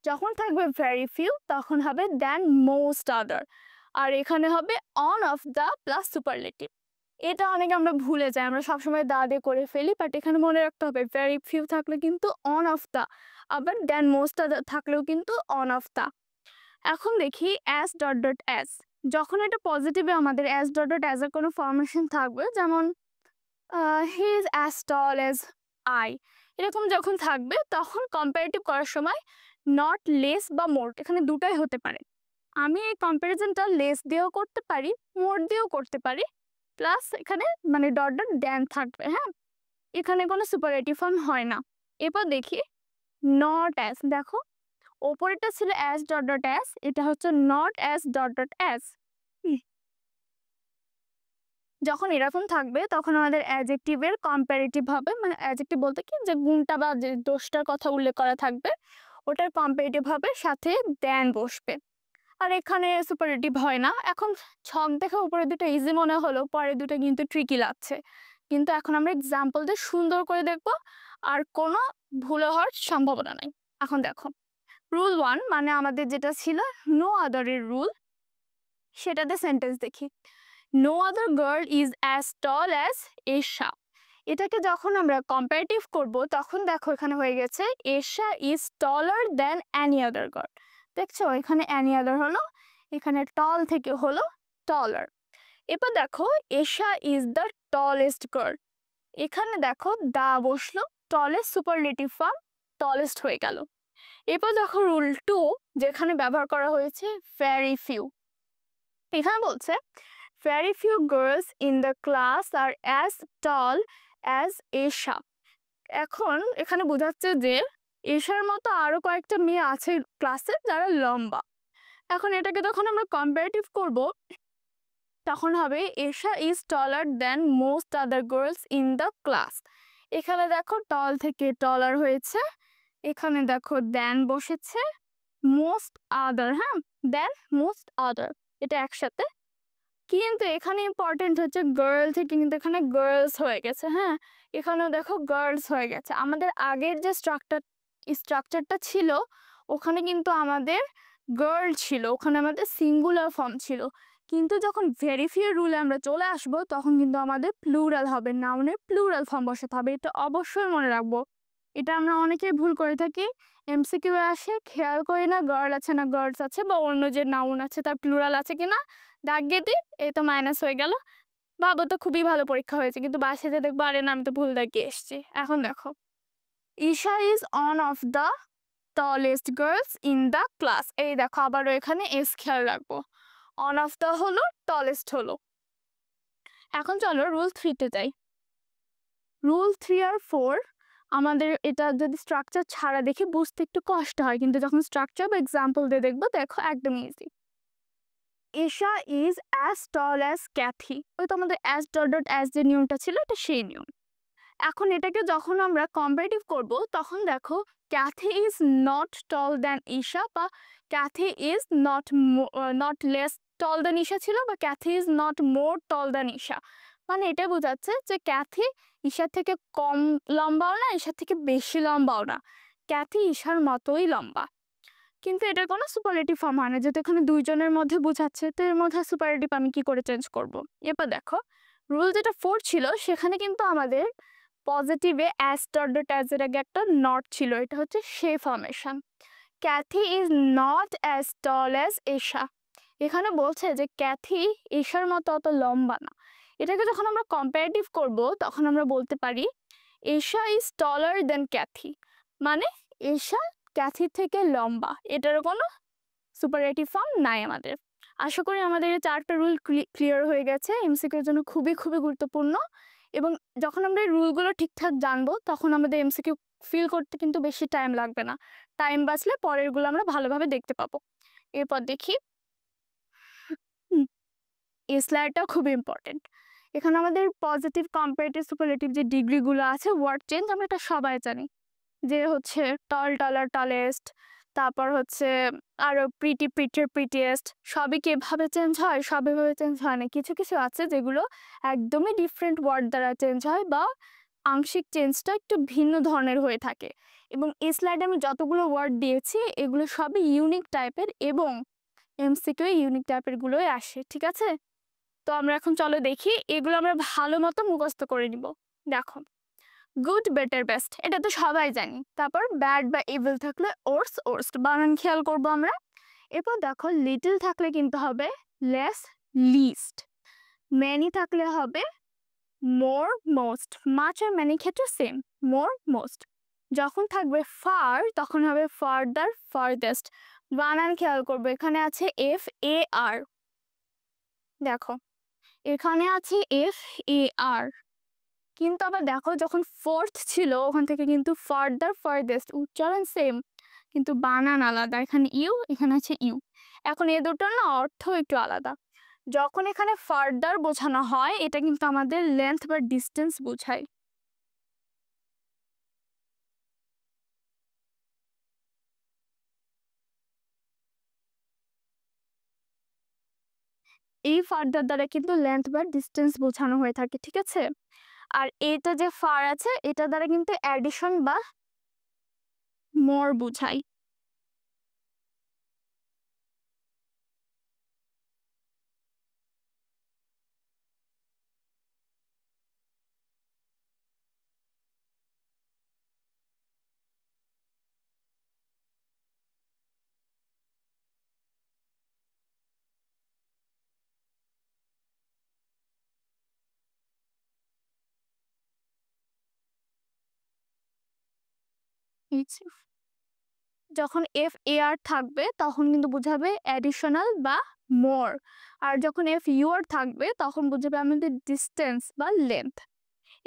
যখন থাকবে ভেরি ফিউ তখন হবে দেন মোস্ট আদার। আর এখানে হবে one of the plus superlative. এটা অনেকে আমরা ভুলে যাই, আমরা সবসময় দা দিয়ে করে ফেলি, বাট এখানে মনে রাখতে হবে ভেরি ফিউ থাকলে কিন্তু অন অফ দা, আবার দেন মোস্ট আদার থাকলেও কিন্তু অন অফ দা। এখন দেখি অ্যাজ ডট ডট অ্যাজ, যখন এটা পজিটিভে আমাদের অ্যাজ ডট ডট অ্যাজ এর কোনো ফরমেশন থাকবে, যেমন he is as tall as I, এরকম যখন থাকবে তখন কম্পারেটিভ করার সময় নট লেস বা মোর, এখানে দুটাই হতে পারে। আমি এই কম্পারিজনটা লেস দিয়েও করতে পারি, মোর দিয়েও করতে পারি, প্লাস এখানে মানে ডট ডট ড্যান থাকবে, হ্যাঁ, এখানে কোনো সুপারলেটিভ ফর্ম হয় না। এরপর দেখি নট অ্যাজ, দেখো ওপরেরটা ছিল অ্যাজ ডট ডট অ্যাজ, এটা হচ্ছে not as dot dot as. যখন এরকম থাকবে তখন আমাদের অ্যাডজেক্টিভের কম্পারেটিভ হবে, মানে অ্যাডজেক্টিভ বলতে কি যে গুণটা বা যে দোষটার কথা উল্লেখ করা থাকবে ওটার কম্পারেটিভ হবে, সাথে দেন বসবে। আর এখানে সুপারলেটিভ হয় না। এখন ছক দেখে উপরে দুটো ইজি মনে হলো, পরে দুটো কিন্তু ট্রিকি লাগছে, কিন্তু এখন আমরা এক্সাম্পল দিয়ে সুন্দর করে দেখব আর কোনো ভুল হওয়ার সম্ভাবনা নাই। এখন দেখো, রুল 1 মানে আমাদের যেটা ছিল নো আদারের রুল, সেটাতে সেন্টেন্স দেখি। No other girl is as tall as Esha. এটাকে যখন আমরা কম্পারেটিভ করব তখন দেখো এখানে হয়ে গেছে Esha is taller than any other girl. দেখছো এখানে অ্যানি আদার হলো, এখানে টল থেকে হলো টলার। এবার দেখো এশা ইজ দ্য টলেস্ট গার্ল, এখানে দেখো দা বসলো, টলেস্ট সুপারলেটিভ ফর্ম টলেস্ট হয়ে গেল। এরপর দেখো রুল 2 যেখানে ব্যবহার করা হয়েছে ভেরি ফিউ। এখানে বলছে very few girls in the class are as tall as Esha. এখন এখানে বোঝাচ্ছে যে এশার মতো আরো কয়েকটা মেয়ে আছে ক্লাসে যারা লম্বা। এখন এটাকে যখন আমরা কম্পারেটিভ করব তখন হবে Esha is taller than most other girls in the class. এখানে দেখো টল থেকে টলার হয়েছে, এখানে দেখো দেন বসেছে, মোস্ট আদার, হ্যাঁ দেন মোস্ট আদার এটা একসাথে। কিন্তু এখানে ইম্পর্টেন্ট হচ্ছে গার্ল থেকে কিন্তু এখানে গার্লস হয়ে গেছে, হ্যাঁ এখানেও দেখো গার্লস হয়ে গেছে। আমাদের আগের যে স্ট্রাকচারটা ছিল ওখানে কিন্তু আমাদের গার্ল ছিল, ওখানে আমাদের সিঙ্গুলার ফর্ম ছিল, কিন্তু যখন ভেরি ফিউ রুলে আমরা চলে আসবো তখন কিন্তু আমাদের প্লুরাল হবে, নাউনের প্লুরাল ফর্ম বসাতে হবে। এটা অবশ্যই মনে রাখবো, এটা আমরা অনেকেই ভুল করে থাকি। এমসিকিউ আসে খেয়াল করি না গার্ল আছে না গার্লস আছে বা অন্য যে নাউন আছে তার প্লুরাল আছে কিনা, দাগ দিয়ে দিই, এই তো মাইনাস হয়ে গেল। বাবু তো খুবই ভালো পরীক্ষা হয়েছে, কিন্তু বাসায় যে দেখবো আরে না আমি তো ভুল দাগিয়ে এসছি। এখন দেখো Isha is one of the tallest girls in the class, এই দেখো আবারও এখানে এস খেয়াল রাখবো, অন অফ দ্য হলো টলেস্ট হলো। এখন চলো রুল 3-তে যাই। রুল 3 আর 4 আমাদের এটা যদি স্ট্রাকচার ছাড়া দেখি বুঝতে একটু কষ্ট হয়, কিন্তু যখন স্ট্রাকচার বা এক্সাম্পল দিয়ে দেখবো দেখো একদম easy. Esha is as tall as Kathy, ওই তো আমাদের অ্যাজ ডট ডট অ্যাজ যে নিয়মটা ছিল এটা সেই নিয়ম। এখন এটাকে যখন আমরা কম্পারেটিভ করব তখন দেখো Cathy is not tall than Isha, বা Cathy is not less tall than Isha ছিল, বা Cathy is not more tall than Isha. মানে এটা বোঝাচ্ছে যে ক্যাথি ঈশার থেকে কম লম্বাও না, ঈশার থেকে বেশি লম্বাও না, ক্যাথি ঈশার মতোই লম্বা। কিন্তু এটার কোনো সুপারলেটিভ ফর্ম হয় না, যেহেতু এখানে দুইজনের মধ্যে বোঝাচ্ছে, তো এর মধ্যে সুপারলেটিভ আমি কি করে চেঞ্জ করব। এরপর দেখো রুল যেটা 4 ছিল সেখানে কিন্তু আমাদের পজিটিভে অ্যাজ ডট ডট অ্যাজ এর আগে একটা নট ছিল, এটা হচ্ছে সেই formation. Cathy is not as tall as Esha, এখানে বলছে যে ক্যাথি এশার মতো অত লম্বা না। এটাকে যখন আমরা কম্পারেটিভ করব তখন আমরা বলতে পারি এশা ইজ টলার দেন ক্যাথি, মানে এশা ক্যাথির থেকে লম্বা। এটার কোনো সুপারলেটিভ ফর্ম নাই আমাদের। আশা করি আমাদের এই 4টা রুল ক্লিয়ার হয়ে গেছে, এমসিকিউর জন্য খুবই খুবই গুরুত্বপূর্ণ। এবং যখন আমরা এই রুলগুলো ঠিকঠাক জানবো তখন আমাদের এমসিকিউ ফিল করতে কিন্তু বেশি টাইম লাগবে না, টাইম বাঁচলে পরেরগুলো আমরা ভালোভাবে দেখতে পাবো। এরপর দেখি এই স্লাইডটাও খুব ইম্পর্টেন্ট। এখানে আমাদের পজিটিভ কম্পারেটিভ সুপারলেটিভ যে ডিগ্রিগুলো আছে ওয়ার্ড চেঞ্জ আমরা এটা সবাই জানি, যে হচ্ছে টল টলার টলেস্ট, তারপর হচ্ছে আরো প্রিটি প্রিটির প্রিটিয়েস্ট, সবই কিভাবে চেঞ্জ হয়, সবইভাবে চেঞ্জ হয় না, কিছু কিছু আছে যেগুলো একদমই ডিফারেন্ট ওয়ার্ড দ্বারা চেঞ্জ হয় বা আংশিক চেঞ্জটা একটু ভিন্ন ধরনের হয়ে থাকে। এবং এই স্লাইডে আমি যতগুলো ওয়ার্ড দিয়েছি এগুলো সবই ইউনিক টাইপের এবং এমসিকিউ ইউনিক টাইপের গুলোই আসে, ঠিক আছে। তো আমরা এখন চলো দেখি এগুলো আমরা ভালো মতো মুখস্থ করে নিব। দেখো গুড বেটার বেস্ট এটা তো সবাই জানি, তারপর ব্যাড বা ইভিল থাকলে ওর্স ওর্স্ট বানান খেয়াল করব আমরা। এরপর দেখো লিটল থাকলে কিন্তু হবে লেস লিস্ট, মেনি থাকলে হবে মোর মোস্ট, মাচ আর মেনি ক্ষেত্রে সেম মোর মোস্ট। যখন থাকবে ফার তখন হবে ফার্দার ফারদেস্ট, বানান খেয়াল করবো, এখানে আছে এফ এ আর, দেখো এখানে আছে এফ এ আর, কিন্তু আবার দেখো যখন ফোর্থ ছিল ওখান থেকে কিন্তু ফার্দার ফারদেস্ট উচ্চারণ সেম কিন্তু বানান আলাদা, এখানে ইউ এখানে আছে ইউ। এখন এ দুটোর না অর্থ একটু আলাদা। যখন এখানে ফার্দার বোঝানো হয় এটা কিন্তু আমাদের লেন্থ বা ডিস্টেন্স বোঝায়, এই ফার্দার দ্বারা কিন্তু লেন্থ বা ডিস্টেন্স বোঝানো হয়ে থাকে, ঠিক আছে। আর এটা যে ফার আছে এটা দ্বারা কিন্তু অ্যাডিশন বা মোর বোঝায়। যখন এফ এ আর থাকবে তখন কিন্তু বোঝাবে অ্যাডিশনাল বা মোর, আর যখন এফ ইউ আর থাকবে তখন বোঝাবে আমাদের ডিস্টেন্স বা লেন্থ।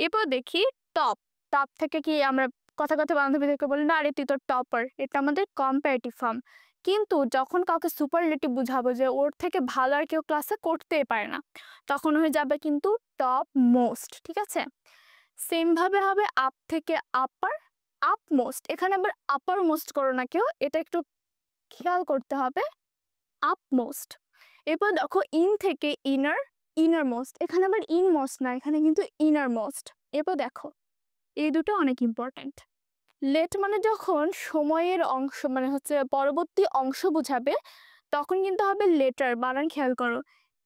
এরপর দেখি টপ। টপ থেকে কি আমরা কথা কথা বান্ধবীদেরকে বলি না, আরে তুই তো টপার, এটা আমাদের কম্পারেটিভ ফর্ম। কিন্তু যখন কাউকে সুপারলেটিভ বুঝাবো যে ওর থেকে ভালো আর কেউ ক্লাসে করতেই পারে না, তখন হয়ে যাবে কিন্তু টপ মোস্ট। ঠিক আছে, সেম ভাবে হবে আপ থেকে আপার, আপ মোস্ট। এখানে আবার আপার মোস্ট করো না কেউ, এটা একটু খেয়াল করতে হবে, আপ মোস্ট। এরপর দেখো ইন থেকে ইনার, ইনার মোস্ট। এখানে আবার ইন মোস্ট না, এখানে কিন্তু ইনার মোস্ট। এরপর দেখো এই দুটো অনেক ইম্পর্টেন্ট। লেট মানে যখন সময়ের অংশ মানে হচ্ছে পরবর্তী অংশ বোঝাবে তখন কিন্তু হবে লেটার। বানান খেয়াল করো,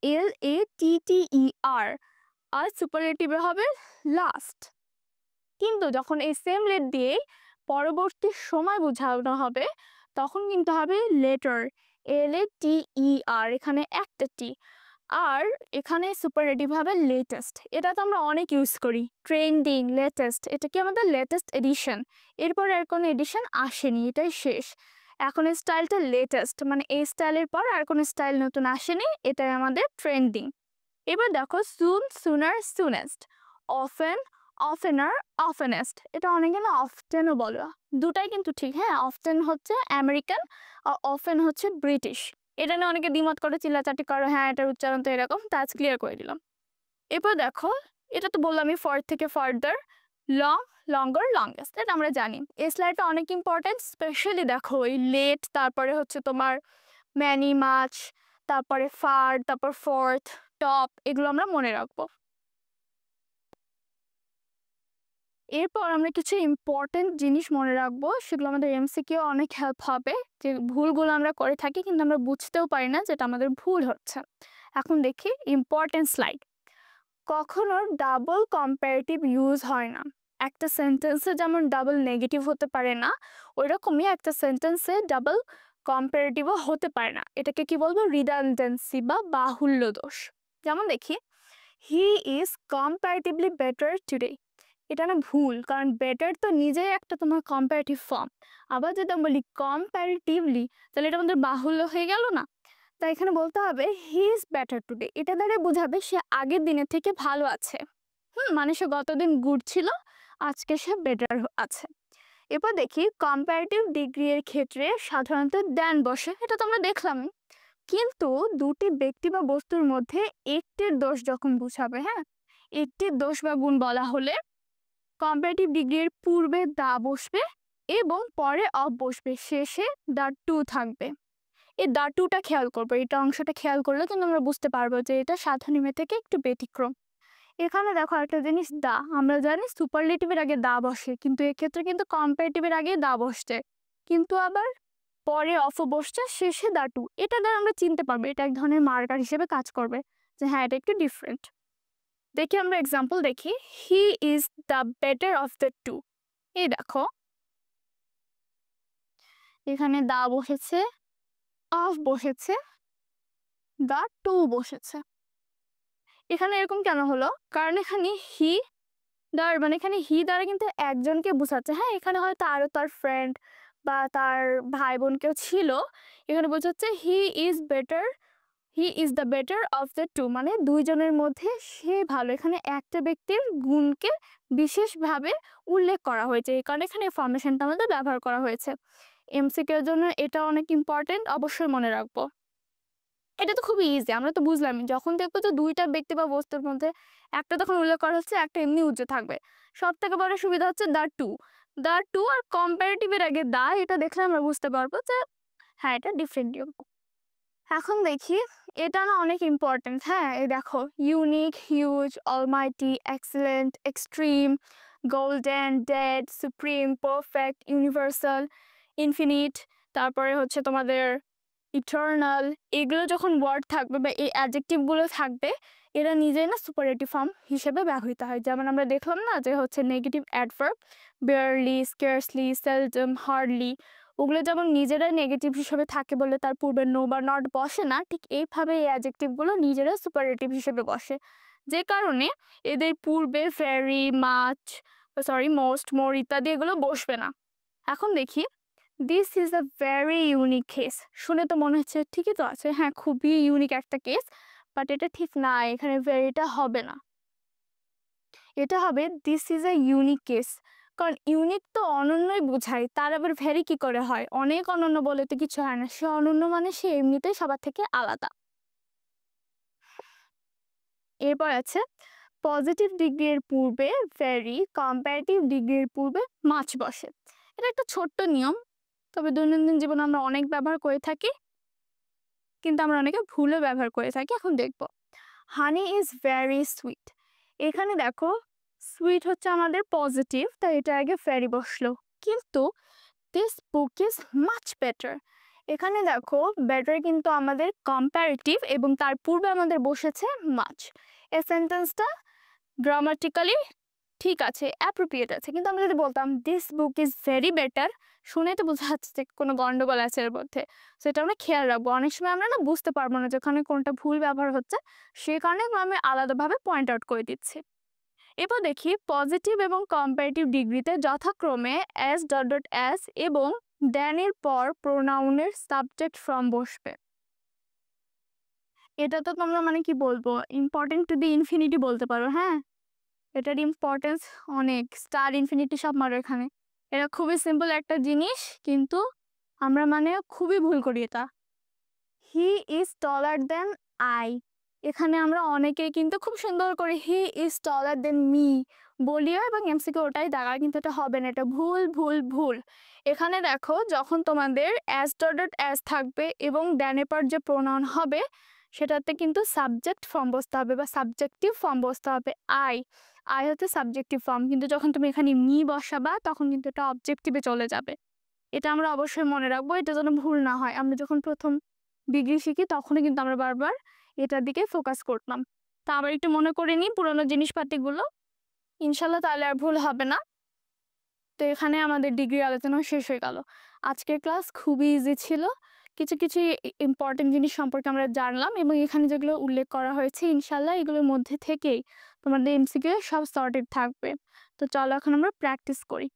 LATTER। আর সুপারলেটিভে হবে লাস্ট। কিন্তু যখন এই সেম লেট দিয়ে পরবর্তী সময় বোঝানো হবে তখন কিন্তু হবে লেটার, LATER। এখানে একটা টি। আর এখানে সুপারলেটিভ হবে লেটেস্ট। এটা তো আমরা অনেক ইউজ করি, ট্রেন্ডিং, লেটেস্ট। এটা কি আমাদের লেটেস্ট এডিশন, এরপর আর কোনো এডিশন আসেনি, এটাই শেষ। এখন এই স্টাইলটা লেটেস্ট, মানে এই স্টাইলের পর আর কোনো স্টাইল নতুন আসেনি, এটাই আমাদের ট্রেন্ডিং। এবার দেখো সুন, সুনার, সুনেস্ট। অফেন, অফেনার, অফেনেস্ট। এটা অনেকে না অফটেনও বলো, দুটাই কিন্তু ঠিক। হ্যাঁ, অফটেন হচ্ছে আমেরিকান আর অফেন হচ্ছে ব্রিটিশ। এটা নিয়ে অনেকে দ্বিমত করে, চিল্লাচাটি করে, হ্যাঁ এটার উচ্চারণ তো এরকম, তা আজ ক্লিয়ার করে দিলাম। এরপর দেখো এটা তো বললামই, ফর থেকে ফার্দার, লং, লঙ্গার, লংগেস্ট। এটা আমরা জানি। এই স্লাইডটা অনেক ইম্পর্টেন্ট, স্পেশালি দেখো এই লেট, তারপরে হচ্ছে তোমার ম্যানি, মাছ, তারপরে ফার, তারপর ফোর্থ, টপ, এগুলো আমরা মনে রাখবো। এরপর আমরা কিছু ইম্পর্টেন্ট জিনিস মনে রাখবো, সেগুলো আমাদের এমসিকিউ অনেক হেল্প হবে। যে ভুলগুলো আমরা করে থাকি কিন্তু আমরা বুঝতেও পারি না যেটা আমাদের ভুল হচ্ছে। এখন দেখি ইম্পর্টেন্ট স্লাইড। কখনো ডাবল কম্পারেটিভ ইউজ হয় না। একটা সেন্টেন্সে যেমন ডাবল নেগেটিভ হতে পারে না, ওইরকমই একটা সেন্টেন্সে ডাবল কম্পারেটিভও হতে পারে না। এটাকে কি বলবো, রিডান্ডেন্সি বা বাহুল্য দোষ। যেমন দেখি, he is comparatively better today. এটা না ভুল, কারণ বেটার তো নিজেই একটা তোমার কম্পারেটিভ ফর্ম। আবার যদি আমি বলি কম্পারেটিভলি, তাহলে এটা আমাদের বাহুল্য হয়ে গেল না। তাই এখানে বলতে হবে হি ইজ বেটার টুডে। এটা দ্বারা বোঝাবে সে আগের দিনের থেকে ভালো আছে। মানে সে গতদিন গুড ছিল, আজকে সে বেটার আছে। এরপর দেখি কম্পারেটিভ ডিগ্রি এর ক্ষেত্রে সাধারণত দেন বসে, এটা তো আমরা দেখলাম। কিন্তু দুটি ব্যক্তি বা বস্তুর মধ্যে একটির দোষ যখন বুঝাবে, হ্যাঁ, একটির দোষ বা গুণ বলা হলে কম্পারেটিভ ডিগ্রির পূর্বে দা বসবে এবং পরে অফ বসবে, শেষে দা টু থাকবে। এই দা টুটা খেয়াল করবো, এটা অংশটা খেয়াল করলে কিন্তু আমরা বুঝতে পারবো যে এটা সাধারণের থেকে একটু ব্যতিক্রম। এখানে দেখো একটা জিনিস, দা, আমরা জানি সুপারলেটিভের আগে দা বসে, কিন্তু এক্ষেত্রে কিন্তু কম্পারেটিভের আগে দা বসছে, কিন্তু আবার পরে অফও বসছে, শেষে দা টু। এটা দ্বারা আমরা চিনতে পারবো, এটা এক ধরনের মার্কার হিসেবে কাজ করবে যে হ্যাঁ এটা একটু ডিফারেন্ট। দেখি আমরা এক্সাম্পল দেখি, he is the better of the two. এই দেখো এখানে দা বসেছে, অফ বসেছে, দা টু বসেছে। এখানে এরকম কেন হলো, কারণ এখানে হি দ্বারা, মানে এখানে হি দ্বারা কিন্তু একজনকে বোঝাচ্ছে। হ্যাঁ, এখানে হয়তো আরো তার ফ্রেন্ড বা তার ভাই বোন কেউ ছিল। এখানে বোঝাচ্ছে he is better, he is the better of the two, মানে দুইজনের মধ্যে সে ভালো। এখানে একটা ব্যক্তির গুণকে বিশেষভাবে উল্লেখ করা হয়েছে, এই কারণে এখানে ফরমেশনটা আমাদের ব্যবহার করা হয়েছে। এমসিকিউর জন্য এটা অনেক ইম্পর্টেন্ট, অবশ্যই মনে রাখবো। এটা তো খুবই ইজি, আমরা তো বুঝলামই। যখন দেখবো যে দুইটা ব্যক্তি বা বস্তুর মধ্যে একটা তখন উল্লেখ করা হচ্ছে, একটা এমনি উজ্জ্বল থাকবে। সব থেকে বড় সুবিধা হচ্ছে দা টু, দা টু আর কম্পারেটিভের আগে দা, এটা দেখলে আমরা বুঝতে পারবো যে হ্যাঁ এটা ডিফারেন্ট নিয়ম। এখন দেখি, এটা না অনেক ইম্পর্টেন্ট। হ্যাঁ, এই দেখো, unique, huge, almighty, excellent, extreme, golden, dead, supreme, perfect, universal, infinite, তারপরে হচ্ছে তোমাদের ইটার্নাল। এগুলো যখন ওয়ার্ড থাকবে বা এই অ্যাডজেক্টিভগুলো থাকবে, এরা নিজেই না সুপারলেটিভ ফর্ম হিসেবে ব্যবহৃত হয়। যেমন আমরা দেখলাম না যে হচ্ছে negative adverb, barely, scarcely, seldom, hardly, ওগুলো যেমন নিজেরা নেগেটিভ হিসেবে থাকে বলে তার পূর্বে নো বা নট বসে না, ঠিক এইভাবে এই অ্যাডজেক্টিভগুলো নিজেরা সুপারলেটিভ হিসেবে বসে। যে কারণে এদের পূর্বে ভেরি, মাচ, সরি, মোস্ট, মোর ইত্যাদি এগুলো বসবে না। এখন দেখি this is a very unique case. শুনে তো মনে হচ্ছে ঠিকই তো আছে, হ্যাঁ খুবই ইউনিক একটা কেস, বাট এটা ঠিক না, এখানে ভেরিটা হবে না, এটা হবে this is a unique case. কারণ ইউনিক তো অনন্যই বোঝায়, তার আবার ভেরি কি করে হয়? অনেক অনন্য বলে তো কিছু হয় না, সে অনন্য মানে সে এমনিতেই সবার থেকে আলাদা। এরপর আছে পজিটিভ ডিগ্রির পূর্বে ভেরি, কম্পারেটিভ ডিগ্রির পূর্বে মাছ বসে। এটা একটা ছোট্ট নিয়ম, তবে দৈনন্দিন জীবনে আমরা অনেক ব্যবহার করে থাকি, কিন্তু আমরা অনেকে ভুলে ব্যবহার করে থাকি। এখন দেখব হানি ইজ ভেরি সুইট। এখানে দেখো সুইট হচ্ছে আমাদের পজিটিভ, তাই এটা আগে ভেরি বসলো, কিন্তু this book is much better, এখানে দেখো বেটার কিন্তু আমাদের কম্পারেটিভ এবং তার পূর্বে আমাদের বসেছে মাচ। এই সেন্টেন্সটা গ্রামাটিক্যালি ঠিক আছে, অ্যাপ্রোপ্রিয়েট আছে, কিন্তু আমরা যদি বলতাম this book is very better, শুনে তো বোঝা যাচ্ছে যে কোনো গন্ডগোল আছে এর মধ্যে। সেটা আমরা খেয়াল রাখবো, অনেক সময় আমরা না বুঝতে পারবো না যে ওখানে কোনটা ভুল ব্যবহার হচ্ছে, সে কারণে আমি আলাদাভাবে পয়েন্ট আউট করে দিচ্ছি। এবার দেখি পজিটিভ এবং কম্পারেটিভ ডিগ্রিতে যথাক্রমে এস ডট ডট এস এবং দেনের পর প্রোনাউনের সাবজেক্ট ফর্ম বসবে। এটা তো তোমরা মানে কি বলবো, ইম্পর্টেন্ট টু দি ইনফিনিটি বলতে পারো। হ্যাঁ, এটার ইম্পর্টেন্স অনেক, স্টার ইনফিনিটি সব মারো এখানে। এটা খুবই সিম্পল একটা জিনিস, কিন্তু আমরা মানে খুবই ভুল করি এটা। He is taller then I, এখানে আমরা অনেকেই কিন্তু খুব সুন্দর করে he is taller than me বলিও এবং এমসিকে ওটাই দাঁড়ায়, কিন্তু এটা হবে না, এটা ভুল ভুল ভুল। এখানে দেখো যখন তোমাদের অ্যাস ডট ডট অ্যাস থাকবে এবং ড্যানের পর যে প্রোনাউন হবে সেটাতে কিন্তু সাবজেক্ট ফর্ম বসতে হবে বা সাবজেক্টিভ ফর্ম বসতে হবে। আই, আই হচ্ছে সাবজেক্টিভ ফর্ম, কিন্তু যখন তুমি এখানে মি বসাবা তখন কিন্তু এটা অবজেক্টিভে চলে যাবে। এটা আমরা অবশ্যই মনে রাখবো, এটা যেন ভুল না হয়। আমরা যখন প্রথম ডিগ্রি শিখি তখনই কিন্তু আমরা বারবার এটার দিকে ফোকাস করতাম। তা আবার একটু মনে করে নিই পুরোনো জিনিসপাতিগুলো, ইনশাল্লাহ তাহলে আর ভুল হবে না। তো এখানে আমাদের ডিগ্রি আলোচনা শেষ হয়ে গেল। আজকের ক্লাস খুবই ইজি ছিল, কিছু কিছু ইম্পর্টেন্ট জিনিস সম্পর্কে আমরা জানলাম এবং এখানে যেগুলো উল্লেখ করা হয়েছে ইনশাল্লাহ এগুলোর মধ্যে থেকেই তোমাদের এমসিকিউ সব সর্টেড থাকবে। তো চলো এখন আমরা প্র্যাকটিস করি।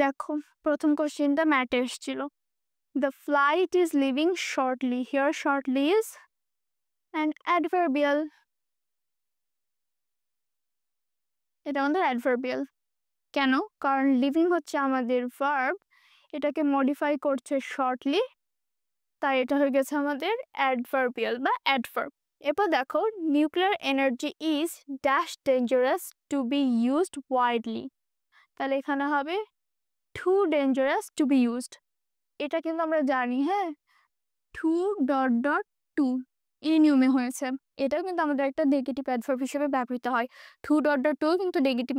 দেখো প্রথম কোশ্চেনটা ম্যাটে এসেছিল, the flight is living shortly, here shortly is an adverbial, এটা আমাদের অ্যাডভার্বিয়াল। কেন? কারণ লিভিং হচ্ছে আমাদের ভার্ব, এটাকে মডিফাই করছে শর্টলি, তাই এটা হয়ে গেছে আমাদের অ্যাডভার্বিয়াল বা অ্যাডভার্ব। এরপর দেখো nuclear energy is dash dangerous to be used widely, তাহলে এখানে হবে too dangerous to be used, এটা কিন্তু আমরা জানি। হ্যাঁ, টু ডট ডট টু এই নিয়মে হয়েছে, এটাও কিন্তু আমাদের একটা নেগেটিভ অ্যাডভার্ব হিসেবে ব্যবহৃত হয়। টু ডট ডট টু কিন্তু নেগেটিভ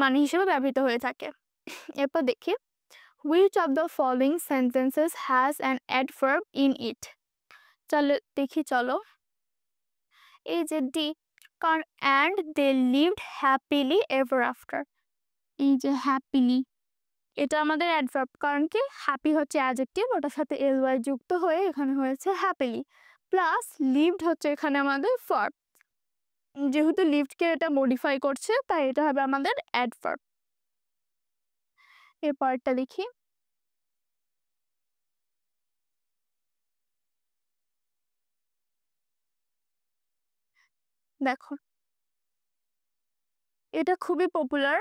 মানে হিসেবে ব্যবহৃত হয়ে থাকে। এরপর দেখি which of the following sentences has an adverb in it, চলো দেখি, চলো এই যে ডি, কারণ and they lived happily ever after, এই যে হ্যাপিলি এটা আমাদের অ্যাডভার্ব, কারণ কি হ্যাপি হচ্ছে অ্যাডজেক্টিভ, ওটার সাথে ly যুক্ত হয়ে এখানে হয়েছে হ্যাপিলি, প্লাস লিভড হচ্ছে এখানে আমাদের ভার্ব, যেহেতু লিভডকে এটা মডিফাই করছে তাই এটা হবে আমাদের অ্যাডভার্ব। এরপরটা দেখি, দেখো এটা খুবই popular,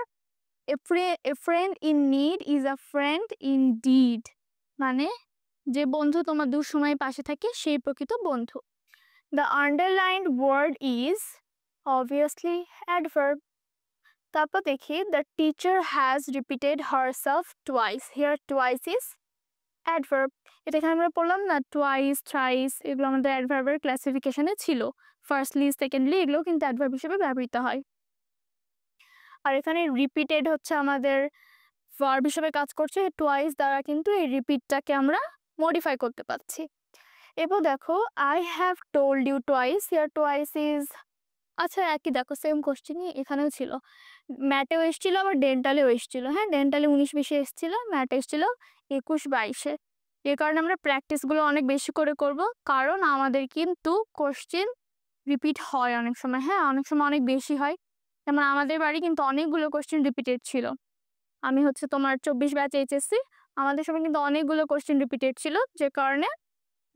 a friend in need is a friend indeed, মানে যে বন্ধু তোমার দুঃসময়ে পাশে থাকে সেই প্রকৃত বন্ধু। The underlined word is obviously adverb। তারপর দেখি the teacher has repeated herself twice, here twice is adverb। এটা এখানে আমরা পড়লাম না twice thrice, এগুলো আমাদের অ্যাডভার্বের ক্লাসিফিকেশনে ছিল, ফার্স্টলি সেকেন্ডলি এগুলো কিন্তু অ্যাডভার্ব হিসেবে ব্যবহৃত হয়। আর এখানে রিপিটেড হচ্ছে আমাদের ভার্ব হিসেবে কাজ করছে, টুয়াইস দ্বারা কিন্তু এই রিপিটটাকে আমরা মডিফাই করতে পারছি। এবার দেখো I have told you twice, here twice is আচ্ছা একই দেখো সেম কোশ্চেনই এখানেও ছিল। ম্যাথেও এসেছিল আবার ডেন্টালেও এসেছিল। হ্যাঁ, ডেন্টালে 19-20 এসেছিল, ম্যাথে এসেছিল 21-22-এ। এ কারণে আমরা প্র্যাকটিসগুলো অনেক বেশি করে করব। কারণ আমাদের কিন্তু কোশ্চেন রিপিট হয় অনেক সময়। হ্যাঁ, অনেক সময় অনেক বেশি হয়। যেমন আমাদের বাড়ি কিন্তু অনেকগুলো কোশ্চেন রিপিটেড ছিল। আমি হচ্ছে তোমার 24 ব্যাচ এইচএসসি। আমাদের সময় কিন্তু অনেকগুলো কোশ্চেন রিপিটেড ছিল, যে কারণে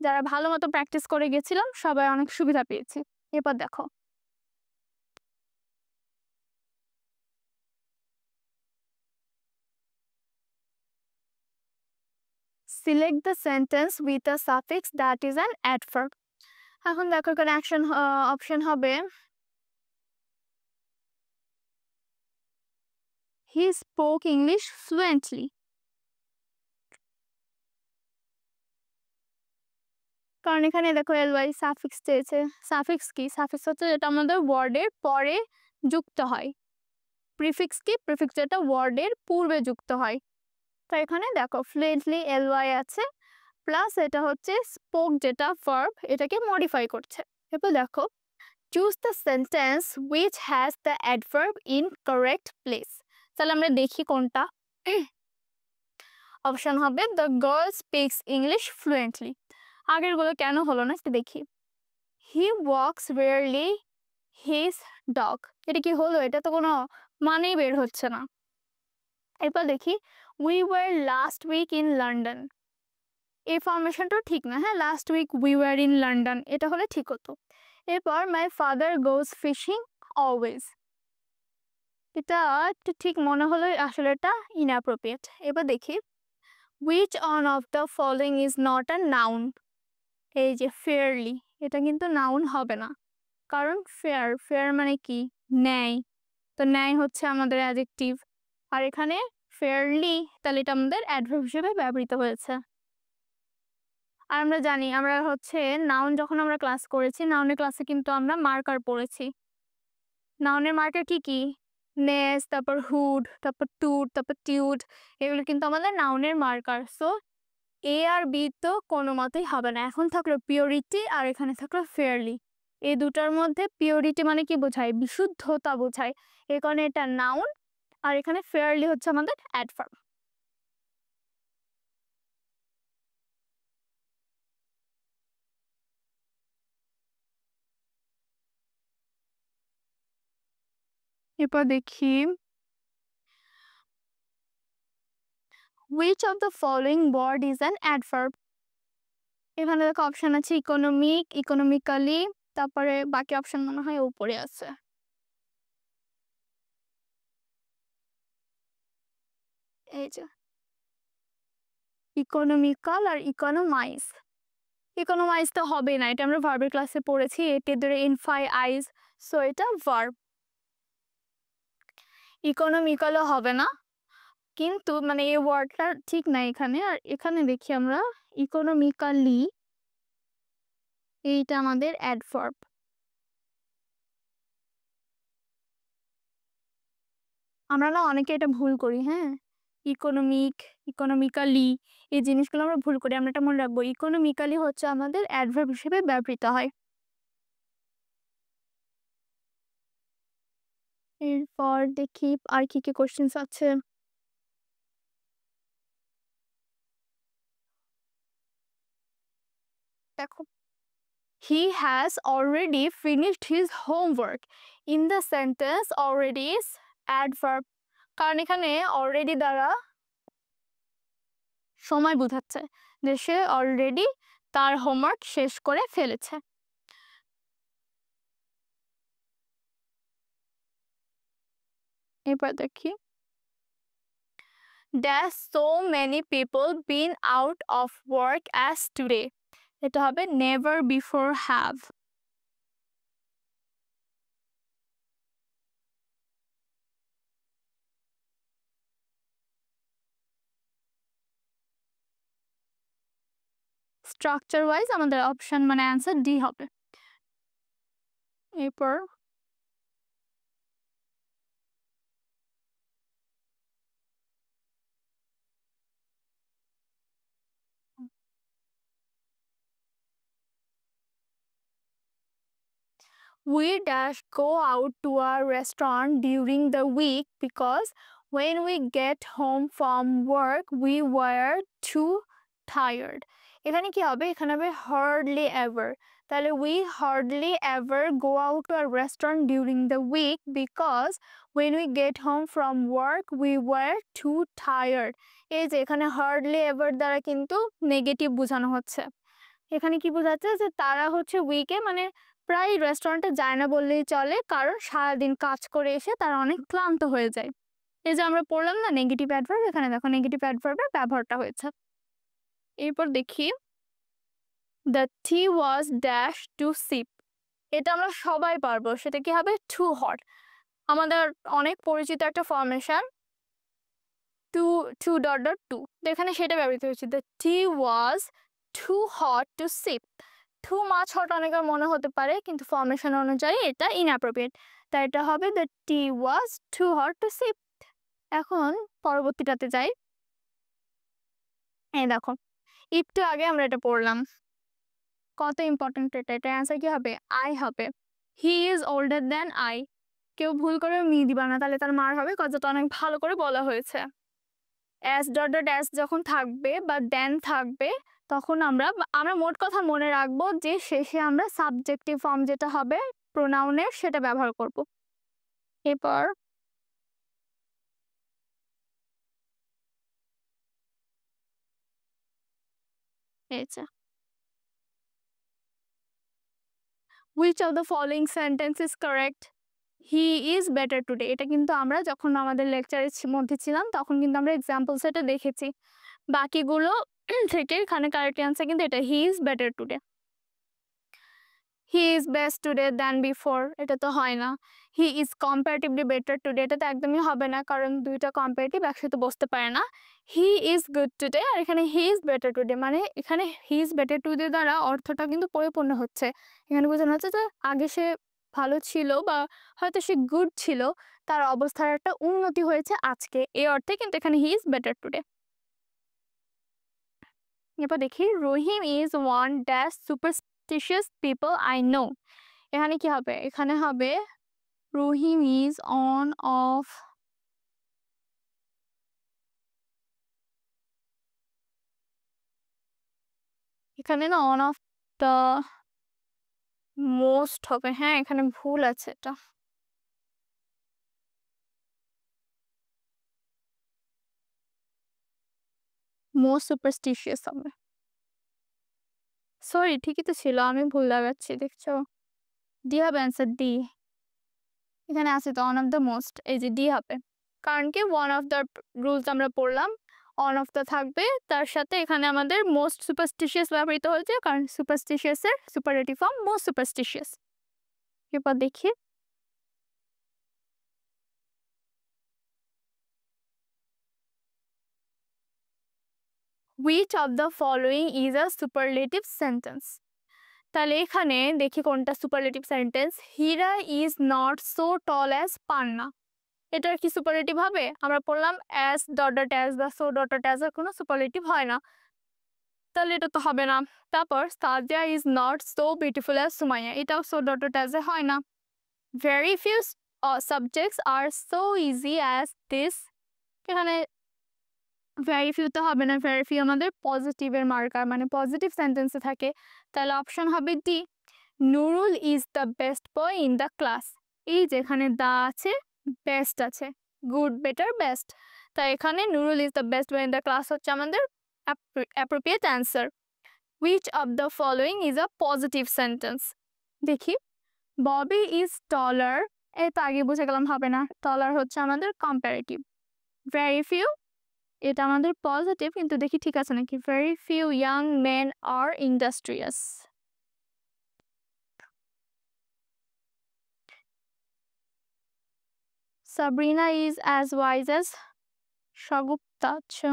যারা ভালো মতো প্র্যাকটিস করে গেছিলাম সবাই অনেক সুবিধা পেয়েছি। এরপর দেখো, select the sentence with a suffix that is an adverb. এখন দেখো এখানে অ্যাকশন অপশন হবে হি স্পোক ইংলিশ ফ্লুয়েন্টলি। কারণ এখানে দেখো এলওয়াই সাফিক্স চেয়েছে। সাফিক্স কি? সাফিক্স হচ্ছে যেটা আমাদের ওয়ার্ডের পরে যুক্ত হয়। প্রিফিক্স কি? প্রিফিক্স যেটা ওয়ার্ডের পূর্বে যুক্ত হয়। তো এখানে দেখো ফ্লুয়েন্টলি এলওয়াই আছে, প্লাস এটা হচ্ছে স্পোক যেটা ভার্ব, এটাকে মডিফাই করছে। এরপর দেখো, choose the sentence which has the adverb in correct place. তাহলে আমরা দেখি কোনটা। অপশন হবে the girl speaks English fluently. আগেরগুলো কেন হলো না সেটা দেখি। He walks rarely his dog, এটা কি হলো? এটা তো কোনো মানেই বের হচ্ছে না। এরপর দেখি, we were last week in London. এই ফরমেশনটা ঠিক না। হ্যাঁ, last week we were in London এটা হলে ঠিক হতো। এরপর my father goes fishing always, এটা একটু ঠিক মনে হলো, আসলে এটা ইনঅ্যাপ্রোপ্রিয়েট। এবার দেখি, which on of the following is not a noun. এই যে ফেয়ারলি, এটা কিন্তু নাউন হবে না। কারণ ফেয়ার, ফেয়ার মানে কি? ন্যায়। তো ন্যায় হচ্ছে আমাদের অ্যাডজেক্টিভ, আর এখানে ফেয়ারলি, তাহলে এটা আমাদের অ্যাডভার্ব হিসেবে ব্যবহৃত হয়েছে। আর আমরা জানি, আমরা হচ্ছে নাউন যখন আমরা ক্লাস করেছি, নাউনের ক্লাসে কিন্তু আমরা মার্কার পড়েছি। নাউনের মার্কার কি কি? নেস, তারপর হুড, তারপর টুড, তারপর টিউড, এগুলো কিন্তু আমাদের নাউনের মার্কার। সো এ আর বি তো কোনো মতেই হবে না। এখন থাকলো পিওরিটি, আর এখানে থাকলো ফেয়ারলি। এই দুটার মধ্যে পিওরিটি মানে কি বোঝায়? বিশুদ্ধতা বোঝায়। এই কারণে এটা নাউন, আর এখানে ফেয়ারলি হচ্ছে আমাদের অ্যাডভার্ব। এরপর দেখি, which of the following word is an adverb? এখানে দেখো অপশন আছে ইকোনমিক, ইকোনমিক্যালি, তারপরে বাকি অপশন মনে হয় উপরে আছে। এই যে ইকোনমিক্যাল আর ইকোনোমাইজ। ইকোনোমাইজ তো হবে না, এটা আমরা ভার্বের ক্লাসে পড়েছি, এটি ধরে ইনফাই আইজ, সো এটা ভার্ব। ইকোনমিক্যালও হবে না, কিন্তু মানে এই ওয়ার্ডটা ঠিক না এখানে। আর এখানে দেখি আমরা ইকোনমিক্যালি, এইটা আমাদের অ্যাডভার্ব। আমরা না অনেকে এটা ভুল করি। হ্যাঁ, ইকোনমিক, ইকোনমিক্যালি, এই জিনিসগুলো আমরা ভুল করি। আমরা এটা মনে রাখবো, ইকোনমিক্যালি হচ্ছে আমাদের অ্যাডভার্ব হিসেবে ব্যবহৃত হয়। এরপর দেখি আর কি কি কোশ্চেন্স আছে। দেখো, he has already finished his homework. In the sentence already is adverb, কারণ এখানে অলরেডি দ্বারা সময় বোঝাচ্ছে যে সে অলরেডি তার হোমওয়ার্ক শেষ করে ফেলেছে। এরপর দেখি, dash so many people been out of work as today, এটা হবে never before have. Structure wise আমাদের অপশন মানে অ্যান্সার ডি হবে। এরপর We dash go out to a restaurant during the week because when we get home from work we were too tired. এখানে কি হবে? এখানে হবে hardly ever. তাহলে we hardly ever go out to a restaurant during the week because when we get home from work we were too tired. এই যে এখানে hardly ever দ্বারা কিন্তু নেগেটিভ বোঝানো হচ্ছে। এখানে কি বোঝাচ্ছে যে তারা হচ্ছে উইকে মানে প্রায় রেস্টুরেন্টে যায় না বললেই চলে, কারণ সারাদিন কাজ করে এসে তারা অনেক ক্লান্ত হয়ে যায়। এই যে আমরা পড়লাম না নেগেটিভ অ্যাডভার্ব, এখানে দেখো নেগেটিভ অ্যাডভার্বের ব্যবহারটা হয়েছে। এরপর দেখি the tea was dash to sip. এটা আমরা সবাই পারবো, সেটা কি হবে? Too hot. আমাদের অনেক পরিচিত একটা formation too too dot dot to, এখানে সেটা ব্যবহৃত হয়েছে। The tea was too hot to sip. Too much hot অনেকের মনে হতে পারে, কিন্তু ফরমেশন অনুযায়ী এটা ইনঅ্যাপ্রোপ্রিয়েট, তাই এটা হবে the tea was too hot to sip. এখন পরবর্তীটাতে যাই। এই দেখো একটু আগে আমরা এটা পড়লাম, কত ইম্পর্টেন্ট এটা। এটা অ্যান্সার কি হবে? আই হবে। He is older than I. কেউ ভুল করে মি দিবা না, তাহলে তার মার হবে, কথাটা অনেক ভালো করে বলা হয়েছে। অ্যাস ডট ডট অ্যাস যখন থাকবে বা দেন থাকবে তখন আমরা মোট কথা মনে রাখবো যে শেষে আমরা সাবজেক্টিভ ফর্ম যেটা হবে প্রোনাউনের সেটা ব্যবহার করব। এরপর which of the following sentence is correct? He is better today. এটা কিন্তু আমরা যখন আমাদের লেকচারের মধ্যে ছিলাম তখন কিন্তু আমরা এক্সাম্পল সেটা দেখেছি। বাকিগুলো থেকে এখানে কারেক্ট অ্যান্সার কিন্তু এটা, হি is better today. He is best today than before, এটা তো হয় না। He is comparatively better today, এটা তো একদমই হবে না, কারণ দুইটা কম্পারেটিভ একসাথে বসতে পারে না। হি ইজ গুড টুডে, আর এখানে হি ইজ বেটার টুডে, মানে এখানে হি ইজ বেটার টুডে দ্বারা অর্থটা কিন্তু পরিপূর্ণ হচ্ছে। এখানে বোঝানো হচ্ছে যে আগে সে ভালো ছিল বা হয়তো সে গুড ছিল, তার অবস্থার একটা উন্নতি হয়েছে আজকে, এই অর্থে কিন্তু এখানে হি ইজ বেটার টুডে। এরপর দেখি Rahim is one dash superstitious people I know. এখানে কি হবে? এখানে হবে রহিম ইজ অন অফ, এখানে না অন অফ দ্য মোস্ট হবে। হ্যাঁ এখানে ভুল আছে, এটা মোস্ট সুপারস্টিশিয়াস হবে। সরি, ঠিকই তো ছিল, আমি ভুল লাগাচ্ছি, দেখছো? ডি হবে অ্যান্সার, ডি। এখানে আছে তো অন অফ দ্য মোস্ট, এই যে ডি হবে, কারণ কি ওয়ান অফ দ্য রুলস আমরা পড়লাম, অন অফ দ্য থাকবে, তার সাথে এখানে আমাদের মোস্ট সুপারস্টিশিয়াস ব্যবহৃত হয়েছে, কারণ সুপারস্টিশিয়াসের সুপারলেটিভ ফর্ম মোস্ট সুপারস্টিশিয়াস। এরপর দেখি which of the following is a superlative sentence? তাহলে এখানে দেখি কোনটা superlative sentence. Hira is not so tall as Panna, এটার কি সুপারলেটিভ হবে? আমরা পড়লাম অ্যাজ ডট ডট অ্যাজ বা সো ডট ডট অ্যাজ এর কোনো সুপারলেটিভ হয় না, তাহলে এটা তো হবে না। তারপর Sadia is not so beautiful as Sumaiya, এটাও সো ডট ডট অ্যাজ এ হয় না। Very few subjects are so easy as this, এখানে ভেরি ফিউ তো হবে না, ভেরি ফিউ আমাদের পজিটিভের মার্কার, মানে পজিটিভ সেন্টেন্সে থাকে, তাহলে অপশন হবে D, Nurul is the best boy in the class. এই যেখানে দা আছে, বেস্ট আছে, গুড বেটার বেস্ট, তাই এখানে Nurul is the best boy in the class হচ্ছে আমাদের appropriate answer. Which of the following is a positive sentence? দেখি ববি ইজ টলার, এই তো আগে বুঝে গেলাম হবে না, টলার হচ্ছে আমাদের কম্পারেটিভ। ভেরি ফিউ এটা আমাদের পজিটিভ, কিন্তু দেখি ঠিক আছে নাকি। Very few young men are industrious. Sabrina is as wise as Shagufta, আচ্ছা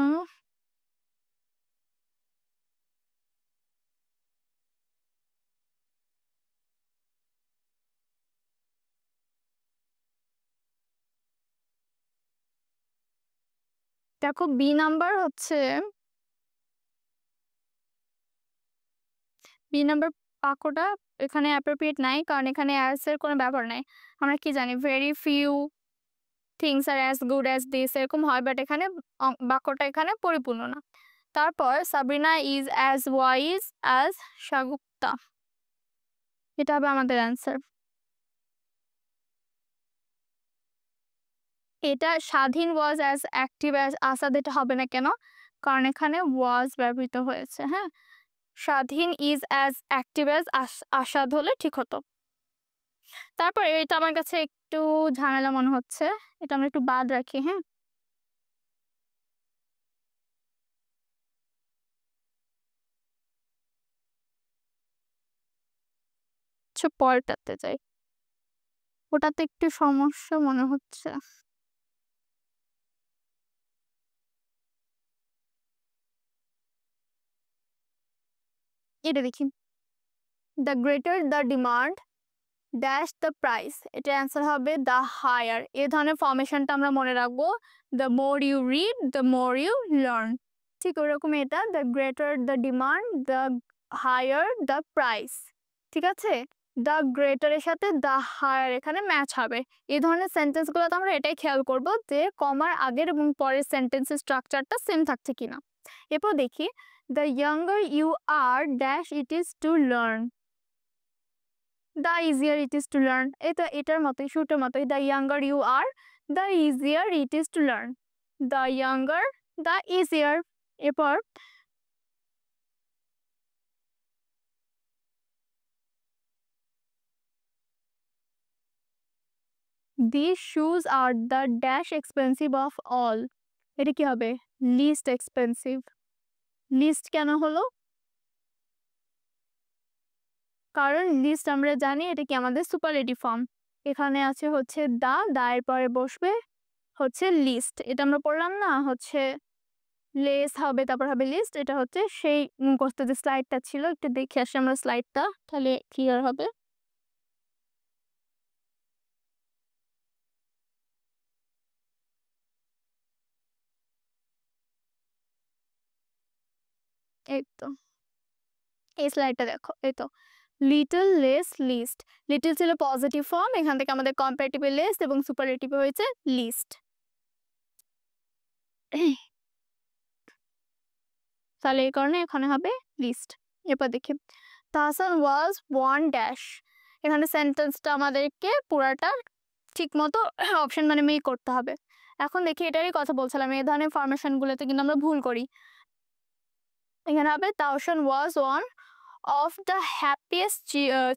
দেখো বি নাম্বার হচ্ছে, বি নাম্বার বাক্যটা এখানে অ্যাপ্রোপ্রিয়েট নাই, কারণ এখানে অ্যাজ এর কোনো ব্যাপার নাই। আমরা কি জানি very few things are as good as this এরকম হয়, বাট এখানে বাক্যটা এখানে পরিপূর্ণ না। তারপর Sabrina is as wise as Shagufta, এটা হবে আমাদের অ্যান্সার। এটা Swadhin was as active as Asad, এটা হবে না কেন? কারণ এখানে ওয়াজ ব্যবহৃত হয়েছে। হ্যাঁ, স্বাধীন is as active as Asad হলে ঠিক হতো। তারপর এটা আমার কাছে একটু ঝামেলা মনে হচ্ছে, এটা আমরা একটু বাদ রাখি। হ্যাঁ, পরেরটাতে যাই, ওটাতে একটু সমস্যা মনে হচ্ছে। এটা দেখি, the greater the demand dash the price, এটা অ্যান্সার হবে দ্য হায়ার। এই ধরনের ফর্মেশনটা আমরা মনে রাখবো, the more you read the more you learn. ঠিক ওরকম এটা, the greater the demand the higher the price. ঠিক আছে, দ্য গ্রেটারের সাথে দ্য হায়ার এখানে ম্যাচ হবে। এই ধরনের সেন্টেন্সগুলোতে আমরা এটাই খেয়াল করব যে কমার আগের এবং পরের সেন্টেন্সের স্ট্রাকচারটা সেম থাকছে কিনা। এরপর দেখি, the younger you are dash it is to learn, the easier it is to learn. এটা এটার মতোই, শুটের মতোই, the younger you are the easier it is to learn, the younger the easier. এরপর these shoes are the dash expensive of all, এটা কি হবে? List expensive. List কেন হলো? কারণ লিস্ট আমরা জানি এটা কি আমাদের সুপারলেটিভ ফর্ম। এখানে আছে হচ্ছে দা, দা এর পরে বসবে হচ্ছে লিস্ট। এটা আমরা পড়লাম না, হচ্ছে লেস হবে তারপর হবে লিস্ট। এটা হচ্ছে সেই মুখস্থ যে স্লাইডটা ছিল, একটু দেখে আসি আমরা স্লাইডটা, তাহলে ক্লিয়ার হবে। এই তো এই স্লাইডটা দেখো, এই তো লিটল লেস লিস্ট। লিটল ছিল পজিটিভ ফর্ম, এখান থেকে আমাদের কম্পারেটিভে লেস এবং সুপারলেটিভে হয়েছে লিস্ট। তাহলে এই কারণে এখানে হবে লিস্ট। এরপর দেখি, তাহসান ওয়াজ ওয়ান ড্যাশ, এখানে সেন্টেন্সটা আমাদেরকে পুরাটা ঠিক মতো অপশন মানে মেক করতে হবে। এখন দেখি এটারই কথা বলছিলাম, এই ধরনের ফরমেশনগুলোতে কিন্তু আমরা ভুল করি। এখানে হবে Tahsan was one of the happiest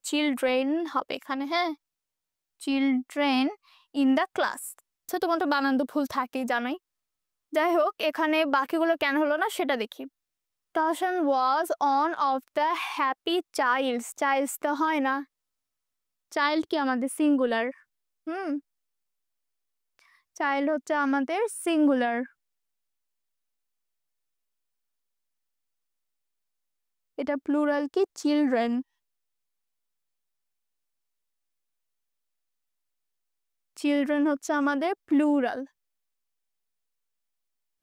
children হবে এখানে। হ্যাঁ, চিলড্রেন ইন দ্য ক্লাস। ছোটমোটো বানান তো ভুল থাকেই জানাই। যাই হোক, এখানে বাকিগুলো কেন হলো না সেটা দেখি। Tahsan was one of the happy childs, childs তো হয় না, চাইল্ড কি আমাদের সিঙ্গুলার। চাইল্ড হচ্ছে আমাদের সিঙ্গুলার। এটা প্লুরাল কি? চিলড্রেন। চিলড্রেন হচ্ছে আমাদের প্লুরাল।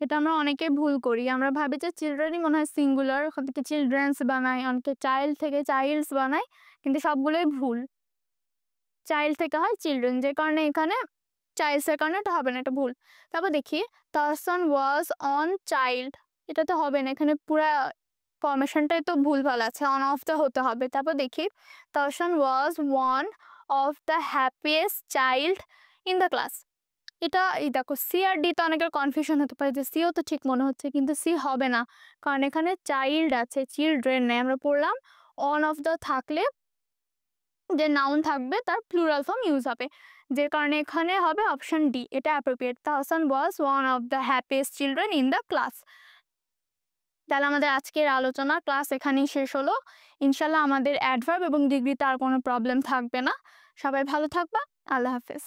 এটা আমরা অনেকে ভুল করি, আমরা ভাবি যে চিলড্রেনই মনে হয় সিঙ্গুলার, ওখান থেকে চিলড্রেন্স বানাই, অনেকে চাইল্ড থেকে চাইল্ডস বানাই, কিন্তু সবগুলোই ভুল। চাইল্ড থেকে হয় চিলড্রেন, যে কারণে এখানে চাইল্ডসের কারণে এটা হবে না, এটা ভুল। তারপর দেখি, তাহসান ওয়াজ অন চাইল্ড, এটা তো হবে না, এখানে পুরা ফরমেশনটাই তো ভুলভাল আছে, অন অফ দ্য হতে হবে। তারপর দেখি, Tahsan was one of the happiest child in the class. এটা এই দেখো, সি আর ডি তো অনেকের কনফিউশন হতে পারে যে সিও তো ঠিক মনে হচ্ছে, কিন্তু সি হবে না, কারণ এখানে চাইল্ড আছে, চিলড্রেন নেই। আমরা পড়লাম অন অফ দ্য থাকলে যে নাউন থাকবে তার প্লুরাল ফর্ম ইউজ হবে, যে কারণে এখানে হবে অপশন ডি, এটা appropriate. Tahsan was one of the happiest children in the class. তাহলে আমাদের আজকের আলোচনা ক্লাস এখানেই শেষ হলো। ইনশাল্লাহ আমাদের অ্যাডভার্ব এবং ডিগ্রিতে আর কোনো প্রবলেম থাকবে না। সবাই ভালো থাকবা, আল্লাহ হাফেজ।